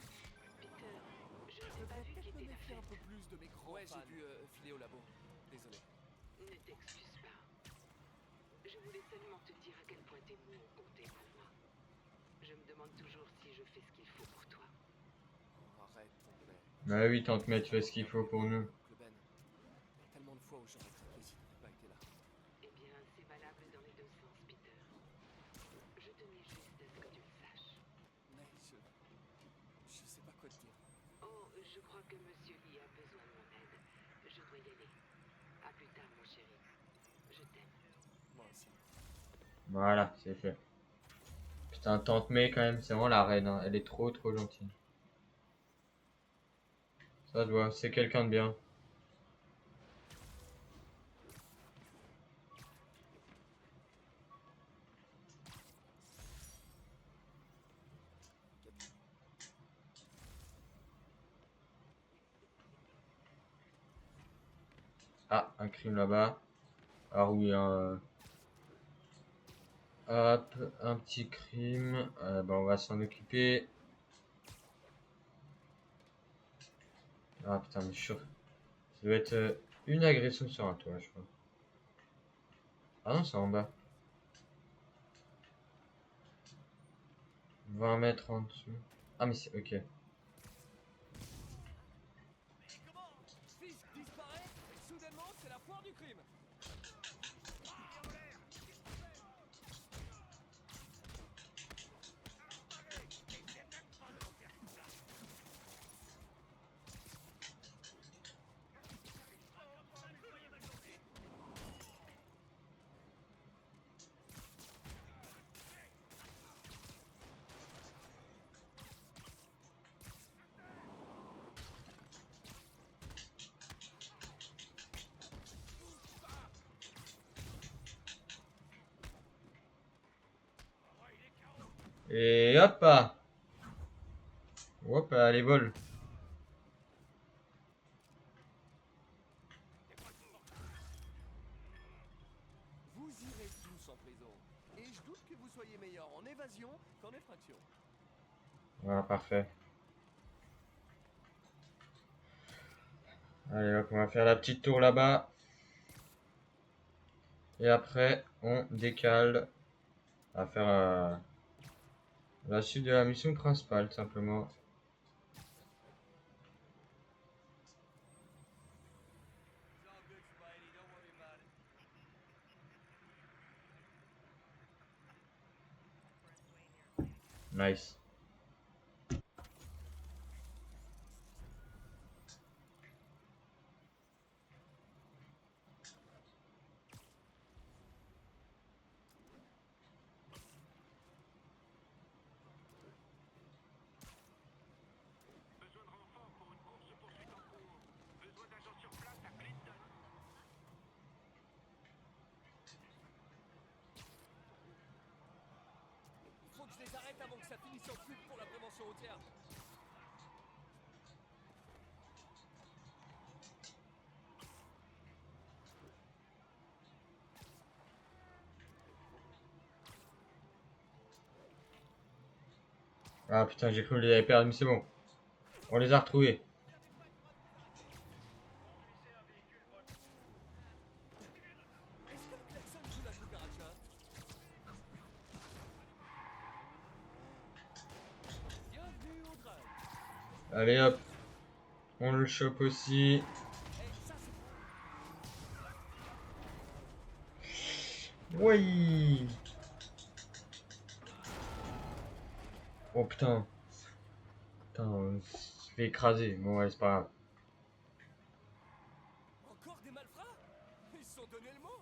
je n'ai pas vu
Peut-être
qui
me
était la
méfier un
fête.
peu plus de mes grands Ouais, j'ai dû filer au labo. Désolé.
Ne t'excuse pas. Je voulais seulement te dire à quel point tes mots ont compté pour moi. Je me demande toujours si je fais ce qu'il faut pour toi.
Oh, arrête, Tante May.
Bah oui, Tante May, tu fais ce qu'il faut pour nous.
Oncle Ben. Il y a tellement de fois où j'aurais craqué si t'avais pas été là.
Eh bien, c'est valable dans les deux sens, Peter. Je tenais juste à ce que tu le saches.
Mais je sais pas quoi te dire.
Oh, je crois que Monsieur Lee a besoin de mon aide. Je dois y aller. À plus tard, mon chéri. Je t'aime.
Moi aussi.
Voilà, c'est fait. Putain, Tante May, quand même, c'est vraiment la reine. Hein. Elle est trop gentille. Ça se voit, c'est quelqu'un de bien. Ah, un crime là-bas. Ah oui, hop, un petit crime. Bah, on va s'en occuper. Ah putain, mais chaud. Ça doit être une agression sur un toit, je crois. Ah non, c'est en bas. 20 mètres en dessous. Ah, mais c'est ok.
Mais comment Fisk disparaît et soudainement c'est la foire du crime.
Et hop là. Hop, allez, vol.
Vous irez tous en prison. Et je doute que vous soyez meilleur en évasion qu'en effraction.
Voilà, parfait. Allez, hop, on va faire la petite tour là-bas. Et après, on décale à faire la suite de la mission principale, simplement.
It's all good, Spidey. Don't worry about it.
Nice.
Besoin de renfort pour une course-poursuite en cours. Besoin d'agents sur place à Clinton.
Il faut que je les arrête avant que ça finisse en pub pour la prévention routière.
Ah putain, j'ai cru que je les avais perdus, mais c'est bon. On les a retrouvés.
Est-ce que le klaxon joue la cucaracha? Bienvenue au drive.
Allez hop. On le chope aussi.
Eh, ça c'est...
Oui. Oh putain. Putain, on se fait écraser. Bon, ouais, c'est pas grave.
Encore des malfrats? Ils se sont donné le mot.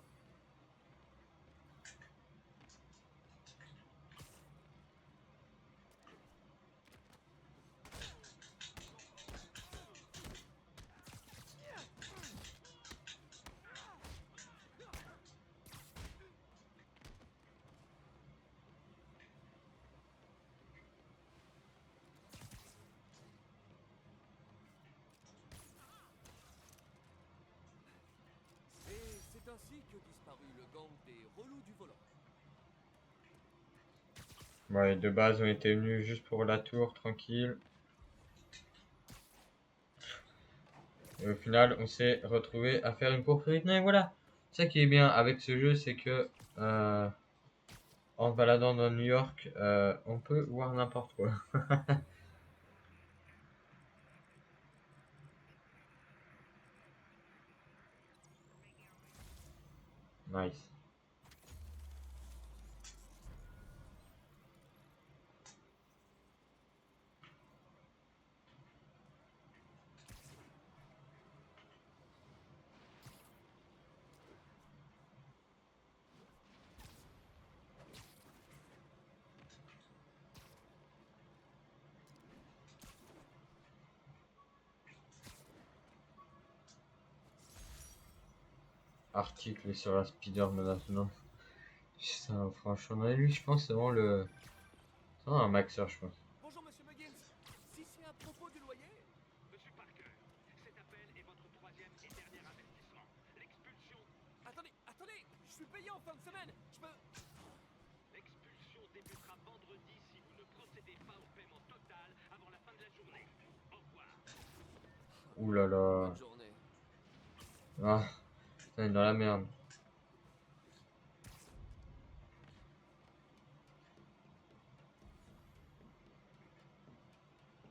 Et c'est ainsi que disparut le gang des relous du volant.
Ouais, de base, on était venus juste pour la tour, tranquille. Et au final, on s'est retrouvé à faire une poursuite. Mais voilà, ça qui est bien avec ce jeu, c'est que en se baladant dans New York, on peut voir n'importe quoi. Nice. Article sur la speeder maintenant. Ça, franchement, lui, je pense, c'est vraiment le. C'est vraiment un maxeur, je pense.
Bonjour, monsieur Muggins. Si c'est à propos du loyer...
Monsieur Parker, cet appel est votre troisième et dernier avertissement. L'expulsion.
Attendez, je suis payé en fin de semaine. Je peux...
L'expulsion débutera vendredi si vous ne procédez pas au paiement total avant la fin de la journée. Au revoir.
Ouh là là.
Bonne journée.
Ah, putain, il est dans la merde.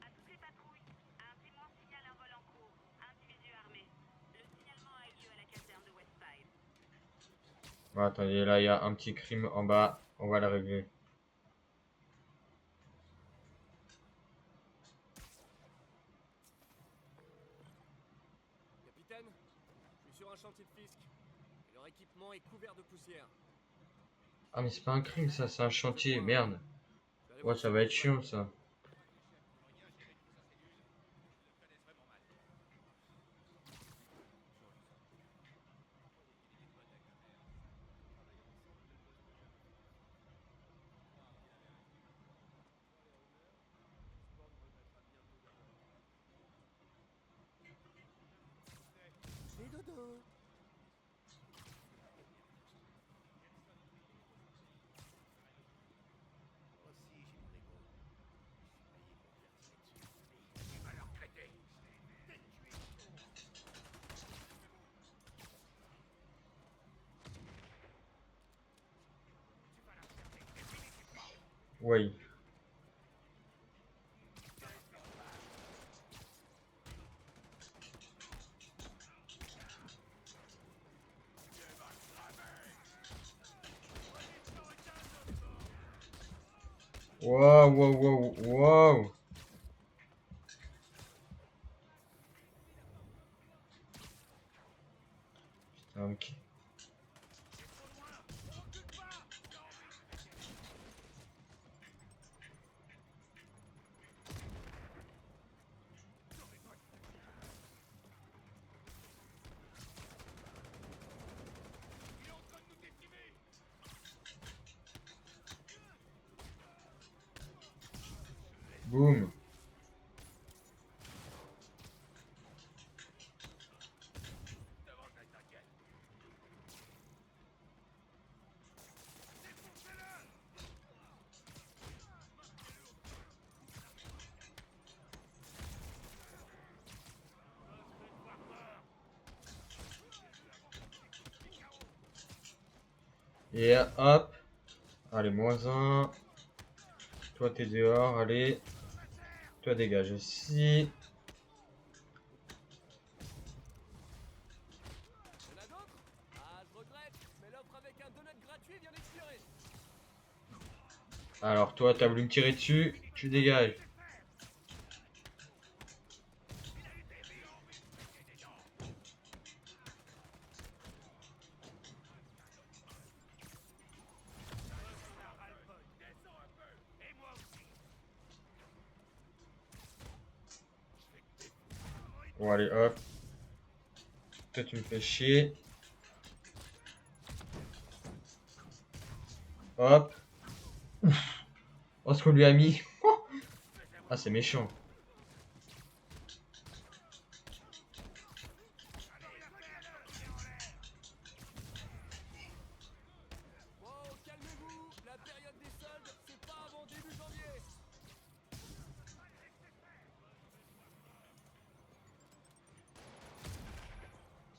À toutes les patrouilles, un témoin signale un vol en cours. Individu armé. Le signalement a eu lieu à la caserne de Westside.
Bon, attendez, là, il y a un petit crime en bas. On va le régler.
Capitaine, je suis sur un chantier de fisc. Et leur équipement est couvert de poussière.
Ah, mais c'est pas un crime, ça, c'est un chantier. Merde.
Je vais aller
Ouais,
voir
ça
si
va
on
être
peut pas.
chiant, ça.
Les dodo.
Ouais. Wow, wow, wow, wow. Putain, ok. Boum. Et hop. Allez, -1. Toi, t'es dehors, allez. Toi, dégage aussi.
Y'en a d'autres? Ah, je regrette, mais l'offre avec un donut gratuit vient d'expirer.
Alors, toi, t'as voulu me tirer dessus. Tu dégages. Bon, allez, hop. Toi, tu me fais chier. Hop. Oh, ce qu'on lui a mis. Ah, c'est méchant.
Wow, calmez-vous. La période des soldes, c'est pas avant début janvier.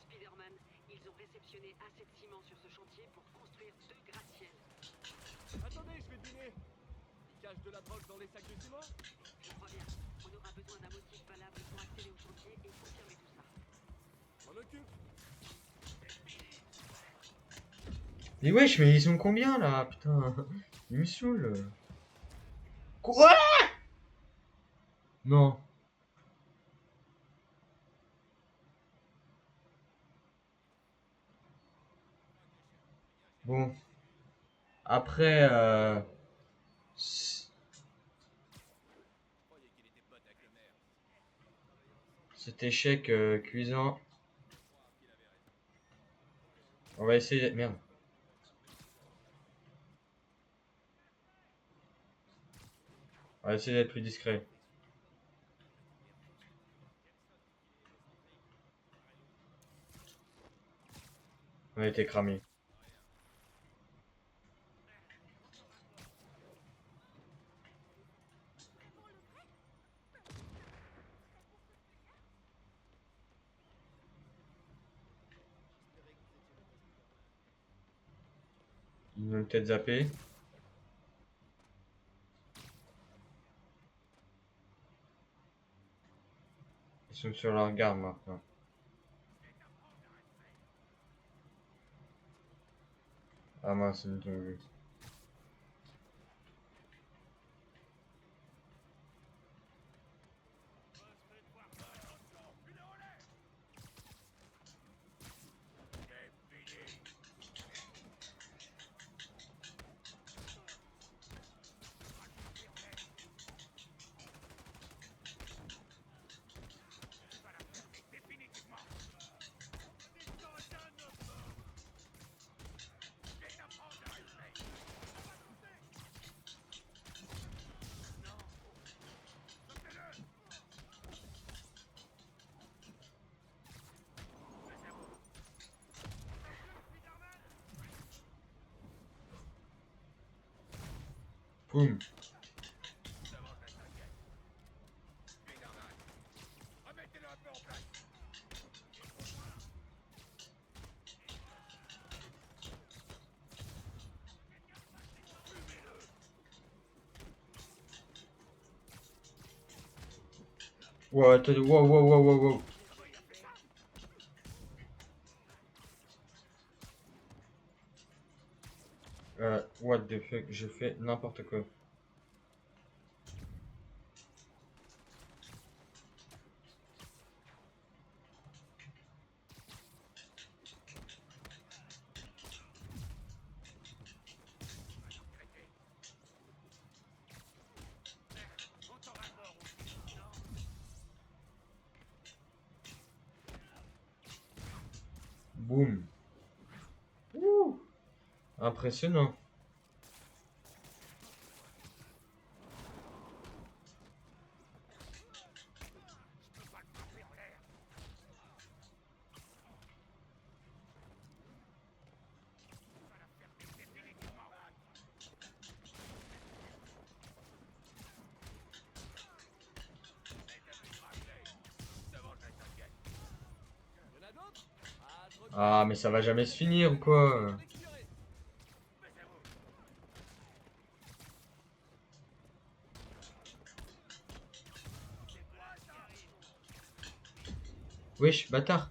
Spider-Man, ils ont réceptionné assez de ciment sur ce chantier pour construire 2 gratte-ciels.
Attendez, je vais dîner. Ils cachent de la drogue dans les sacs de ciment?
Je crois bien. On aura besoin d'un motif valable pour accéder au chantier et confirmer tout ça.
M'en occupe.
Mais wesh, mais ils sont combien là? Putain, ils me saoulent. Quoi? Non. Bon. Après, cet échec cuisant. On va essayer. Merde. On va essayer d'être plus discret. On a été cramé. Ils vont peut-être zapper. Ils sont sur leur garde maintenant. Ah mince, c'est une jungle. Boum.
Remettez-le un peu en place.
Wow, attendez, wow, wow, wow, wow, wow. What the fuck, j'ai fait n'importe quoi. Boum. Ouh. Impressionnant.
Y'en a d'autres? Ah, je regrette.
Ah, mais ça va jamais se finir ou quoi?
Récupérez.
Wesh, bâtard.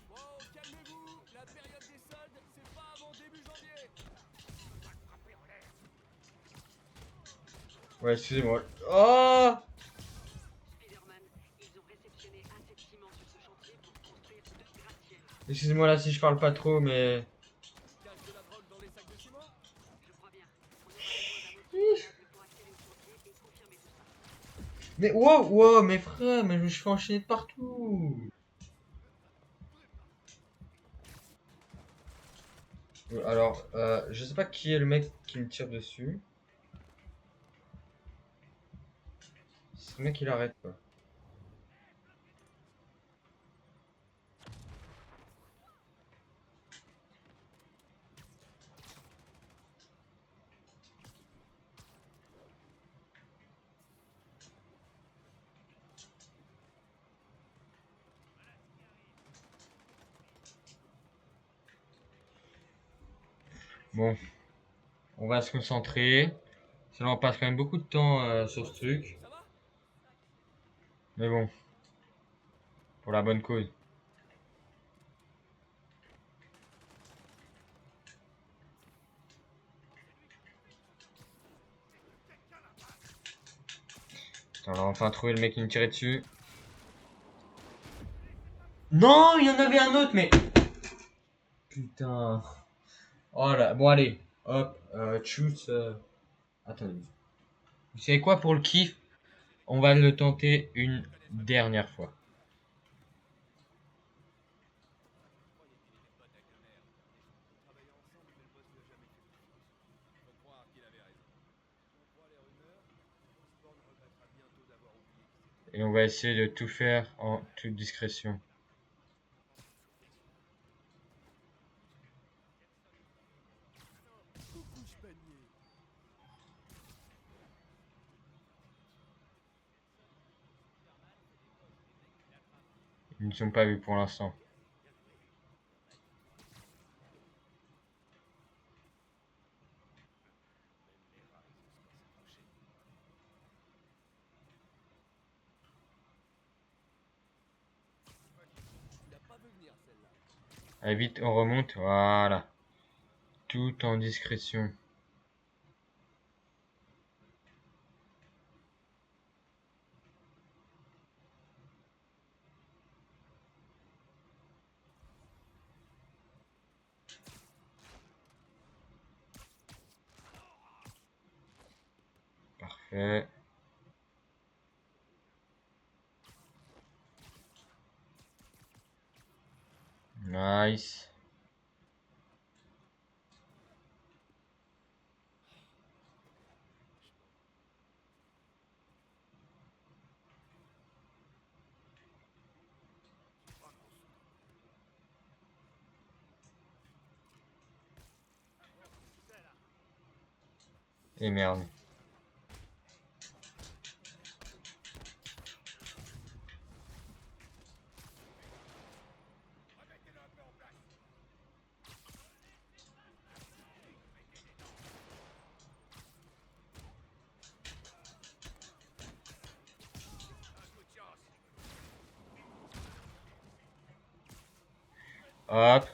Wow, calmez-vous. La période des soldes, c'est pas avant début janvier.
Ouais, excusez-moi. Oh!
Spider-Man, ils ont réceptionné assez de ciment sur ce chantier pour construire 2 gratte-ciels.
Excusez-moi là si je parle pas trop, mais...
Cache de la drogue dans les sacs de ciment?
Je crois bien. On aura besoin d'un autre fiable pour accéder au chantier et confirmer tout ça.
Mais wow, wow, mes frères, mais je me suis fait enchaîner de partout. Alors, je sais pas qui est le mec qui me tire dessus. Ce mec il arrête quoi. Bon, on va se concentrer. Sinon on passe quand même beaucoup de temps sur ce truc.
Ça va?
Mais bon, pour la bonne cause. Putain, on a enfin trouvé le mec qui me tirait dessus. Non, il y en avait un autre, mais... Putain. Oh là, bon allez. Hop, choose... Attendez. Vous savez quoi, pour le kiff, on va le tenter une dernière fois. Et on va essayer de tout faire en toute discrétion.
Coucou, panier.
Ils ne sont pas vus pour l'instant.
Tu l'as pas vu venir, celle-là.
Allez, vite, on remonte. Voilà. Tout en discrétion. Parfait. Nice. Et merde. Hop.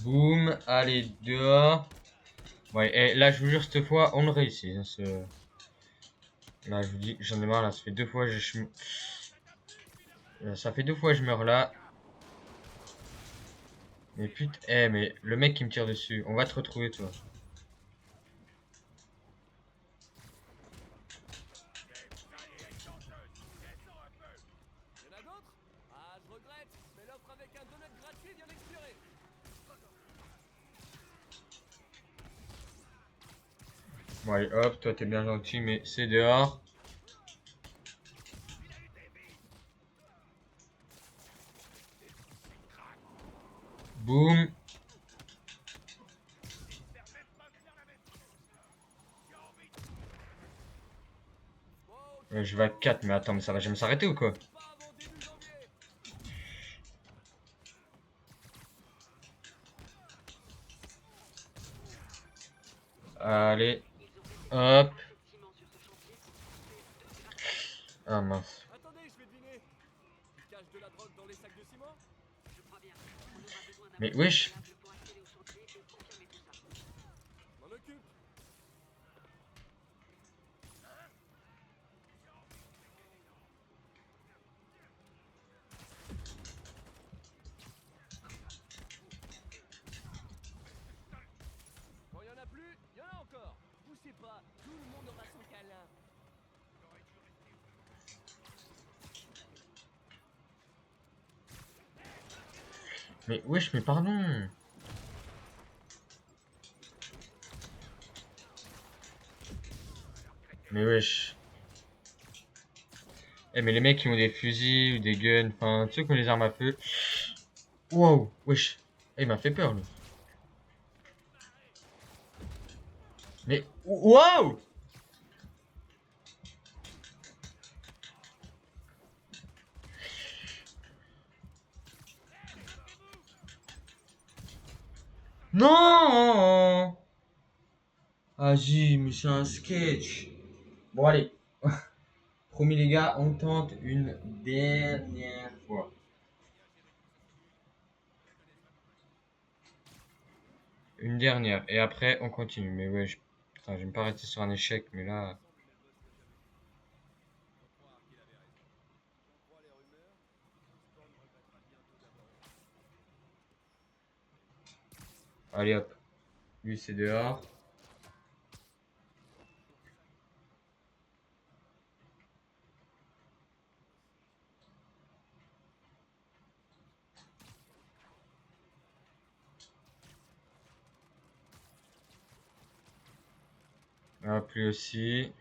Boum. Allez, dehors. Ouais, et là, je vous jure, cette fois, on le réussit. Hein, là, je vous dis, j'en ai marre. Là, ça fait 2 fois ça fait 2 fois que je meurs là. Mais putain, mais le mec qui me tire dessus, on va te retrouver, toi.
Y'en a d'autres? Ah, je regrette, mais l'offre avec un donut gratuit vient d'expirer.
Bon, allez, hop, toi, t'es bien gentil, mais c'est dehors. Boum. Je vais à 4, mais attends, mais ça va jamais s'arrêter ou quoi?
Pas avant début janvier.
Allez,
Ils ont fait
hop.
effectivement sur ce chantier. C'est gratuit.
Ah mince.
Attendez, je vais deviner. Ils cachent de la drogue dans les sacs de ciment?
Je crois bien. On aura besoin d'un
Mais
procès
wesh.
préalable pour accéder au chantier et confirmer tout ça.
M'en occupe. Quand il y en a plus, il y en a encore. Poussez pas, tout le monde aura son câlin.
Mais wesh, mais pardon. Mais wesh. Mais les mecs qui ont des fusils ou des guns, enfin, ceux qui ont les armes à feu. Wow, wesh. Il m'a fait peur, lui. Mais, wow! Non! Vas-y, mais c'est un sketch. Bon, allez. Promis, les gars, on tente une dernière fois. Une dernière. Et après, on continue. Mais ouais, putain, je vais me pas arrêter sur un échec, mais là. Allez hop. Lui, c'est dehors. Hop, lui aussi.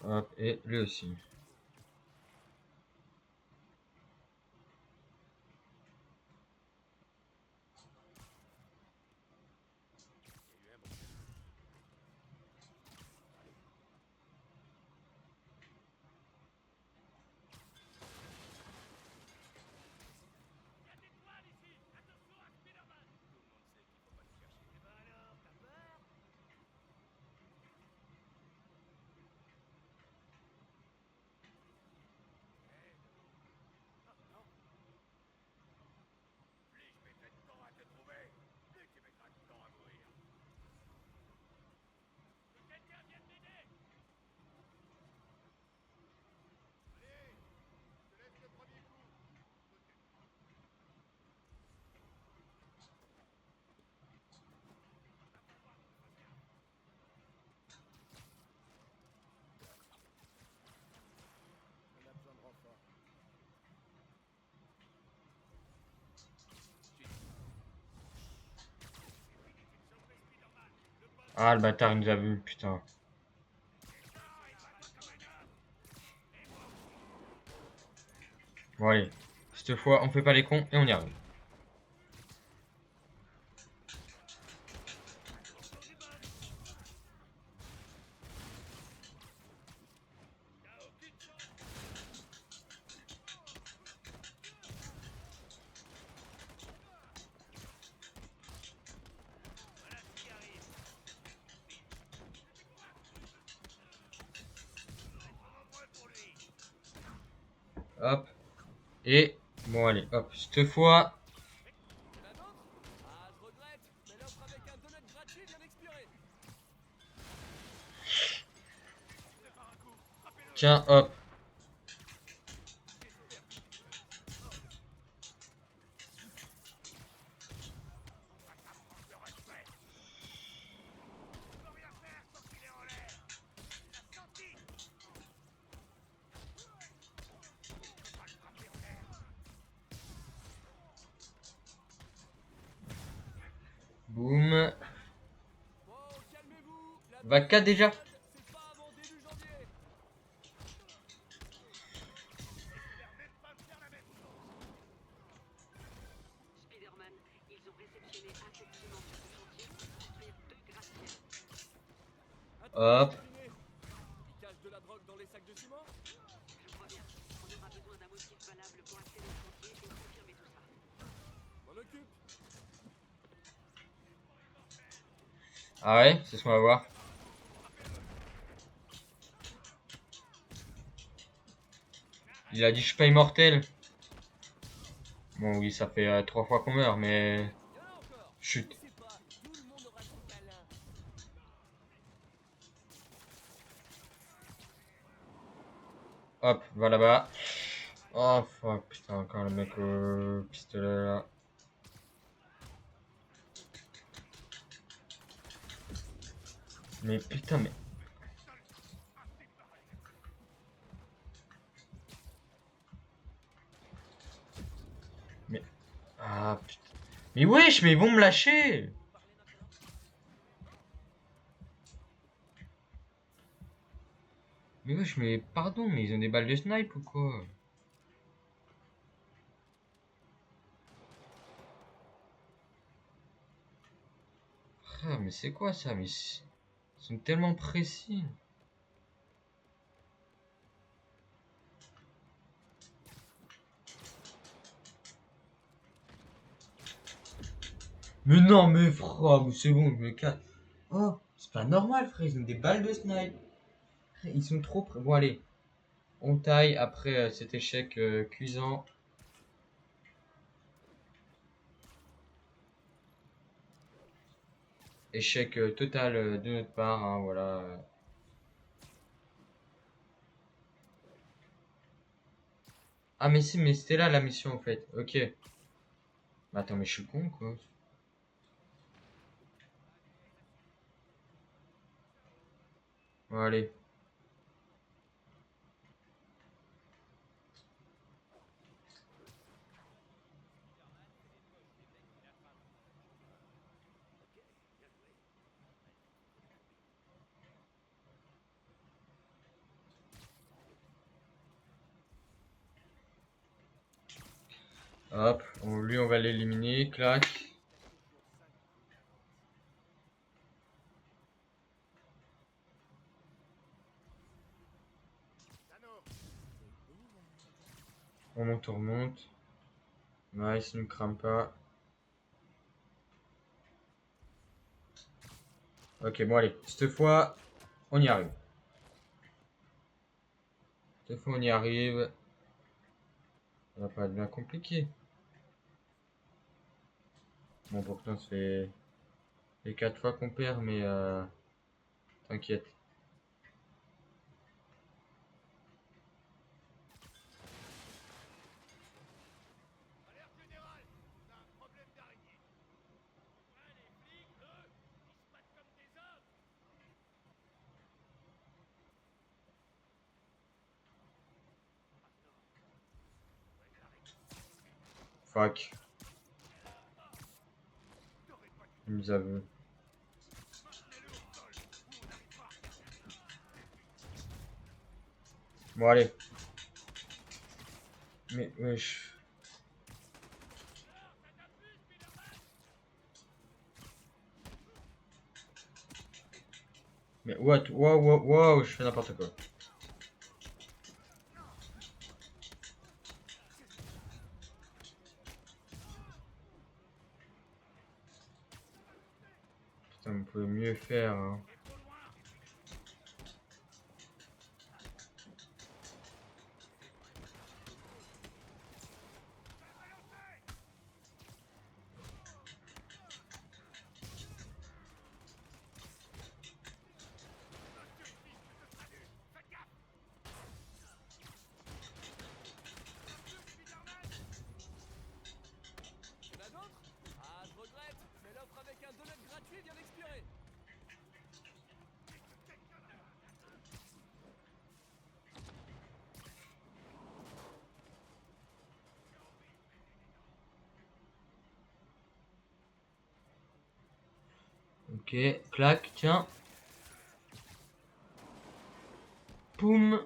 Hop, et lui aussi. Ah, le bâtard, il nous a vu, putain. Bon, allez. Cette fois, on fait pas les cons et on y arrive. Hop. Et bon, allez, hop. Cette fois.
La nôtre? Ah, je regrette, mais l'offre avec un donut gratuit vient d'expirer.
Tiens, hop. Boum.
Bon, calmez-vous. La
Va 4 déjà.
c'est pas avant début janvier.
Spider-Man, ils ont réceptionné un bâtiment sur ce chantier pour construire 2 gratte-ciels.
Hop.
Terminé. Ils cachent de la drogue dans les sacs de ciment?
Je crois bien. On aura besoin d'un motif valable pour accéder au chantier et confirmer tout ça.
M'en occupe.
Ah ouais, c'est ce qu'on va voir. Il a dit je suis pas immortel. Bon oui, ça fait 3 fois qu'on meurt, mais...
Y'en a encore.
Chut.
Je sais pas, tout le monde aura son câlin.
Hop, va là-bas. Oh fuck, putain, encore le mec au pistolet là. Mais putain, mais... Mais... Ah putain. Mais wesh, mais ils vont me lâcher. Mais wesh, mais pardon, mais ils ont des balles de snipe ou quoi? Ah, mais c'est quoi ça? Mais ils sont tellement précis. Mais non, mais frère, c'est bon, je me casse. Oh, c'est pas normal, frère, ils ont des balles de snipe. Frère, ils sont trop près. Bon, allez, on taille après cet échec cuisant. Échec total de notre part, hein, voilà. Ah, mais si, mais c'était là la mission en fait. Ok. Mais attends, mais je suis con quoi. Bon, allez. Hop, lui on va l'éliminer, clac. On monte, on remonte. Nice, ne crame pas. Ok, bon allez, cette fois, on y arrive. Cette fois, on y arrive. Ça va pas être bien compliqué. Bon, pourtant, ça fait 4 fois qu'on perd, mais t'inquiète.
Alerte générale, on a un problème d'araignée. Ouais, les flics, eux, ils se battent comme des hommes.
Fuck. Il nous a vu. Bon, allez. Mais, wesh. Mais what? Wow, wow, wow, je fais n'importe quoi. Putain, vous pouvez mieux faire, hein.
Y'en a d'autres? Ah, je regrette, mais l'offre avec un donut gratuit vient d'expirer.
Ok, clac, tiens. Poum.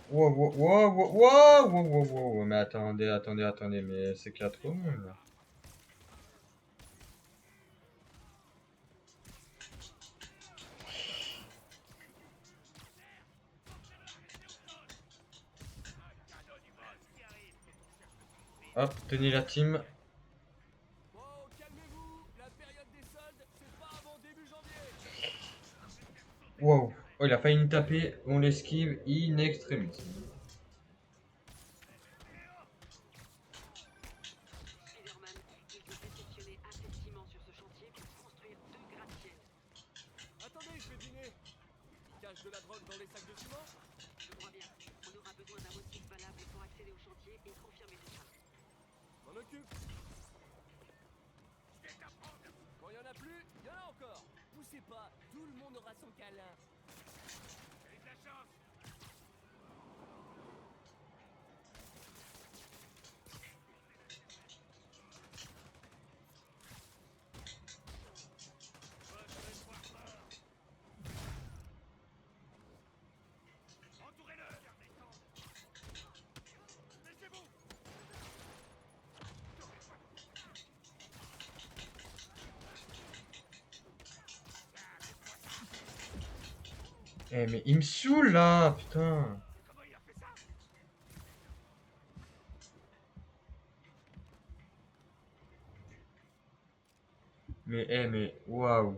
Wow, wow, wow, wow, wow, wow, wow, wow, mais attendez, attendez, attendez, mais c'est qu'il y a trop de monde là. Hop, tenez la team.
Bon, calmez-vous, la période des soldes, c'est pas avant début janvier.
Wow, oh, il a failli nous taper, on l'esquive in extremis.
Spider-Man, il faut réceptionner assez de ciment sur ce chantier pour construire 2 gratte-ciels.
Attendez, je vais dîner. Ils cachent de la drogue dans les sacs de ciment?
Je crois bien. On aura besoin d'un motif valable pour accéder au chantier et confirmer tout ça.
M'en occupe. Quand y en a plus, y en a encore. Poussez pas, tout le monde aura son câlin.
J'ai de la chance. Entourez-le. Laissez-vous.
Eh mais il me saoule là, putain.
Comment il a fait ça?
Mais, waouh.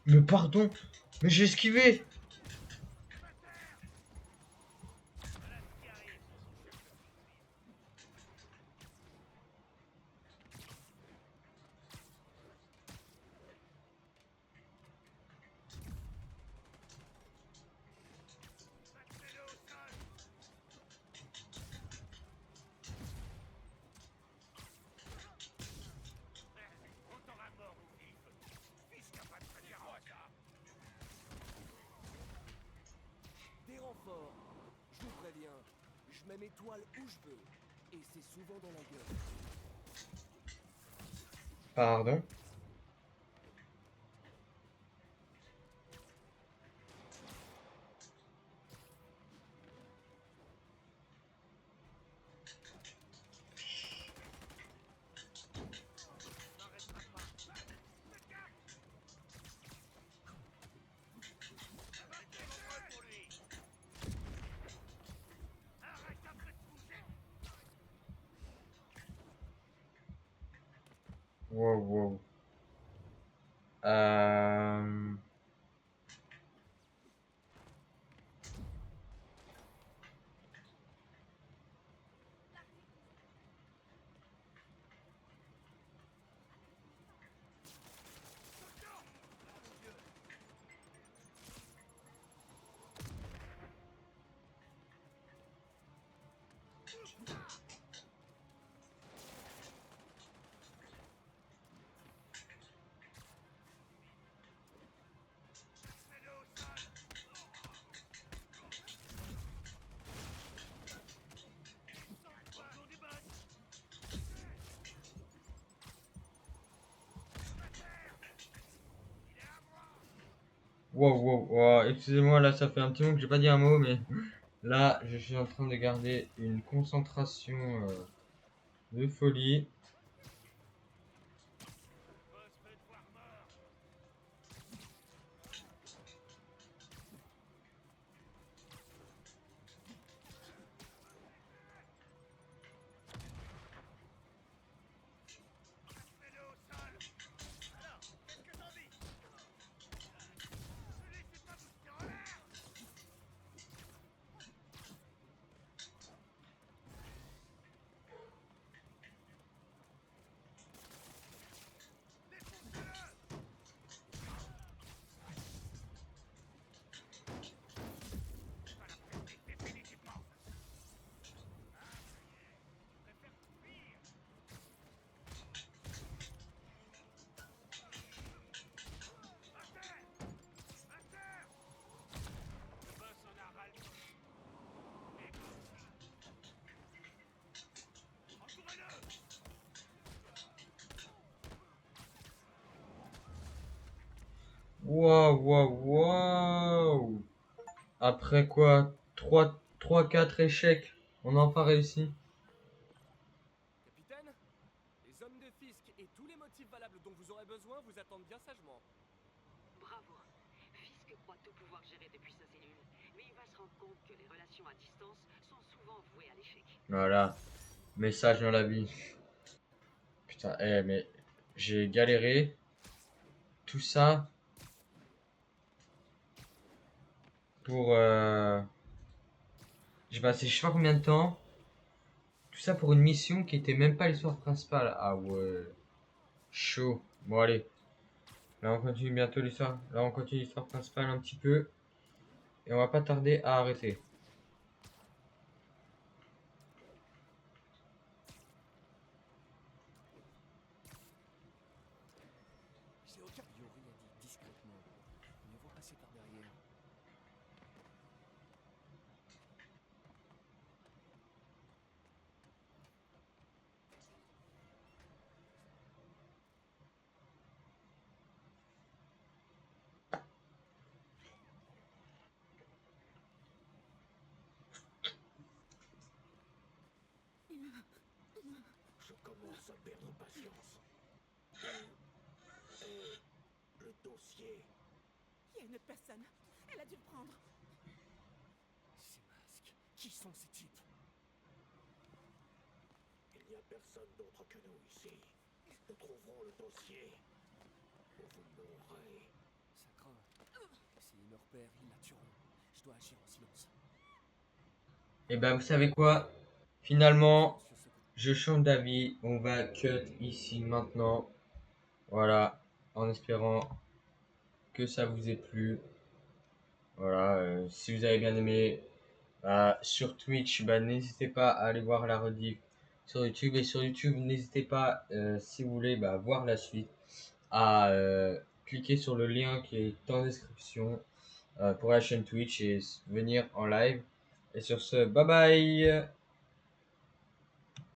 Mais pardon, mais j'ai esquivé.
canadien. Je mets mes toiles où je veux. Et c'est souvent dans la gueule.
Pardon. Wow, wow. Wow, wow, wow. Excusez-moi, là, ça fait un petit moment que j'ai pas dit un mot, mais là, je suis en train de garder une concentration de folie. Wow, wow, wow. Après quoi? 3-4 échecs. On a enfin réussi.
Capitaine, les hommes de Fisk et tous les motifs valables dont vous aurez besoin vous attendent bien sagement.
Bravo. Fisk croit tout pouvoir gérer depuis sa cellule, mais il va se rendre compte que les relations à distance sont souvent vouées à l'échec.
Voilà. Message dans la vie. Putain, mais j'ai galéré. Tout ça pour... J'ai passé je sais pas combien de temps. Tout ça pour une mission qui était même pas l'histoire principale. Ah ouais. Chaud. Bon allez. Là on continue bientôt l'histoire. Là on continue l'histoire principale un petit peu. Et on va pas tarder à arrêter.
J'ai aucun... Yori a dit discrètement. Mieux vaut passer par derrière.
Je commence à perdre patience. Le dossier.
Il y a une autre personne. Elle a dû le prendre.
Ces masques. Qui sont ces types?
Il n'y a personne d'autre que nous ici. Nous trouverons le dossier. Ou vous mourrez.
Ça craint. S'ils me repèrent, ils la tueront. Je dois agir en silence.
Et ben vous savez quoi? Finalement, je change d'avis. On va cut ici maintenant. Voilà. En espérant que ça vous ait plu. Voilà. Si vous avez bien aimé, sur Twitch, n'hésitez pas à aller voir la rediff sur YouTube. Et sur YouTube, n'hésitez pas, si vous voulez voir la suite, à cliquer sur le lien qui est en description pour la chaîne Twitch et venir en live. Et sur ce, bye bye.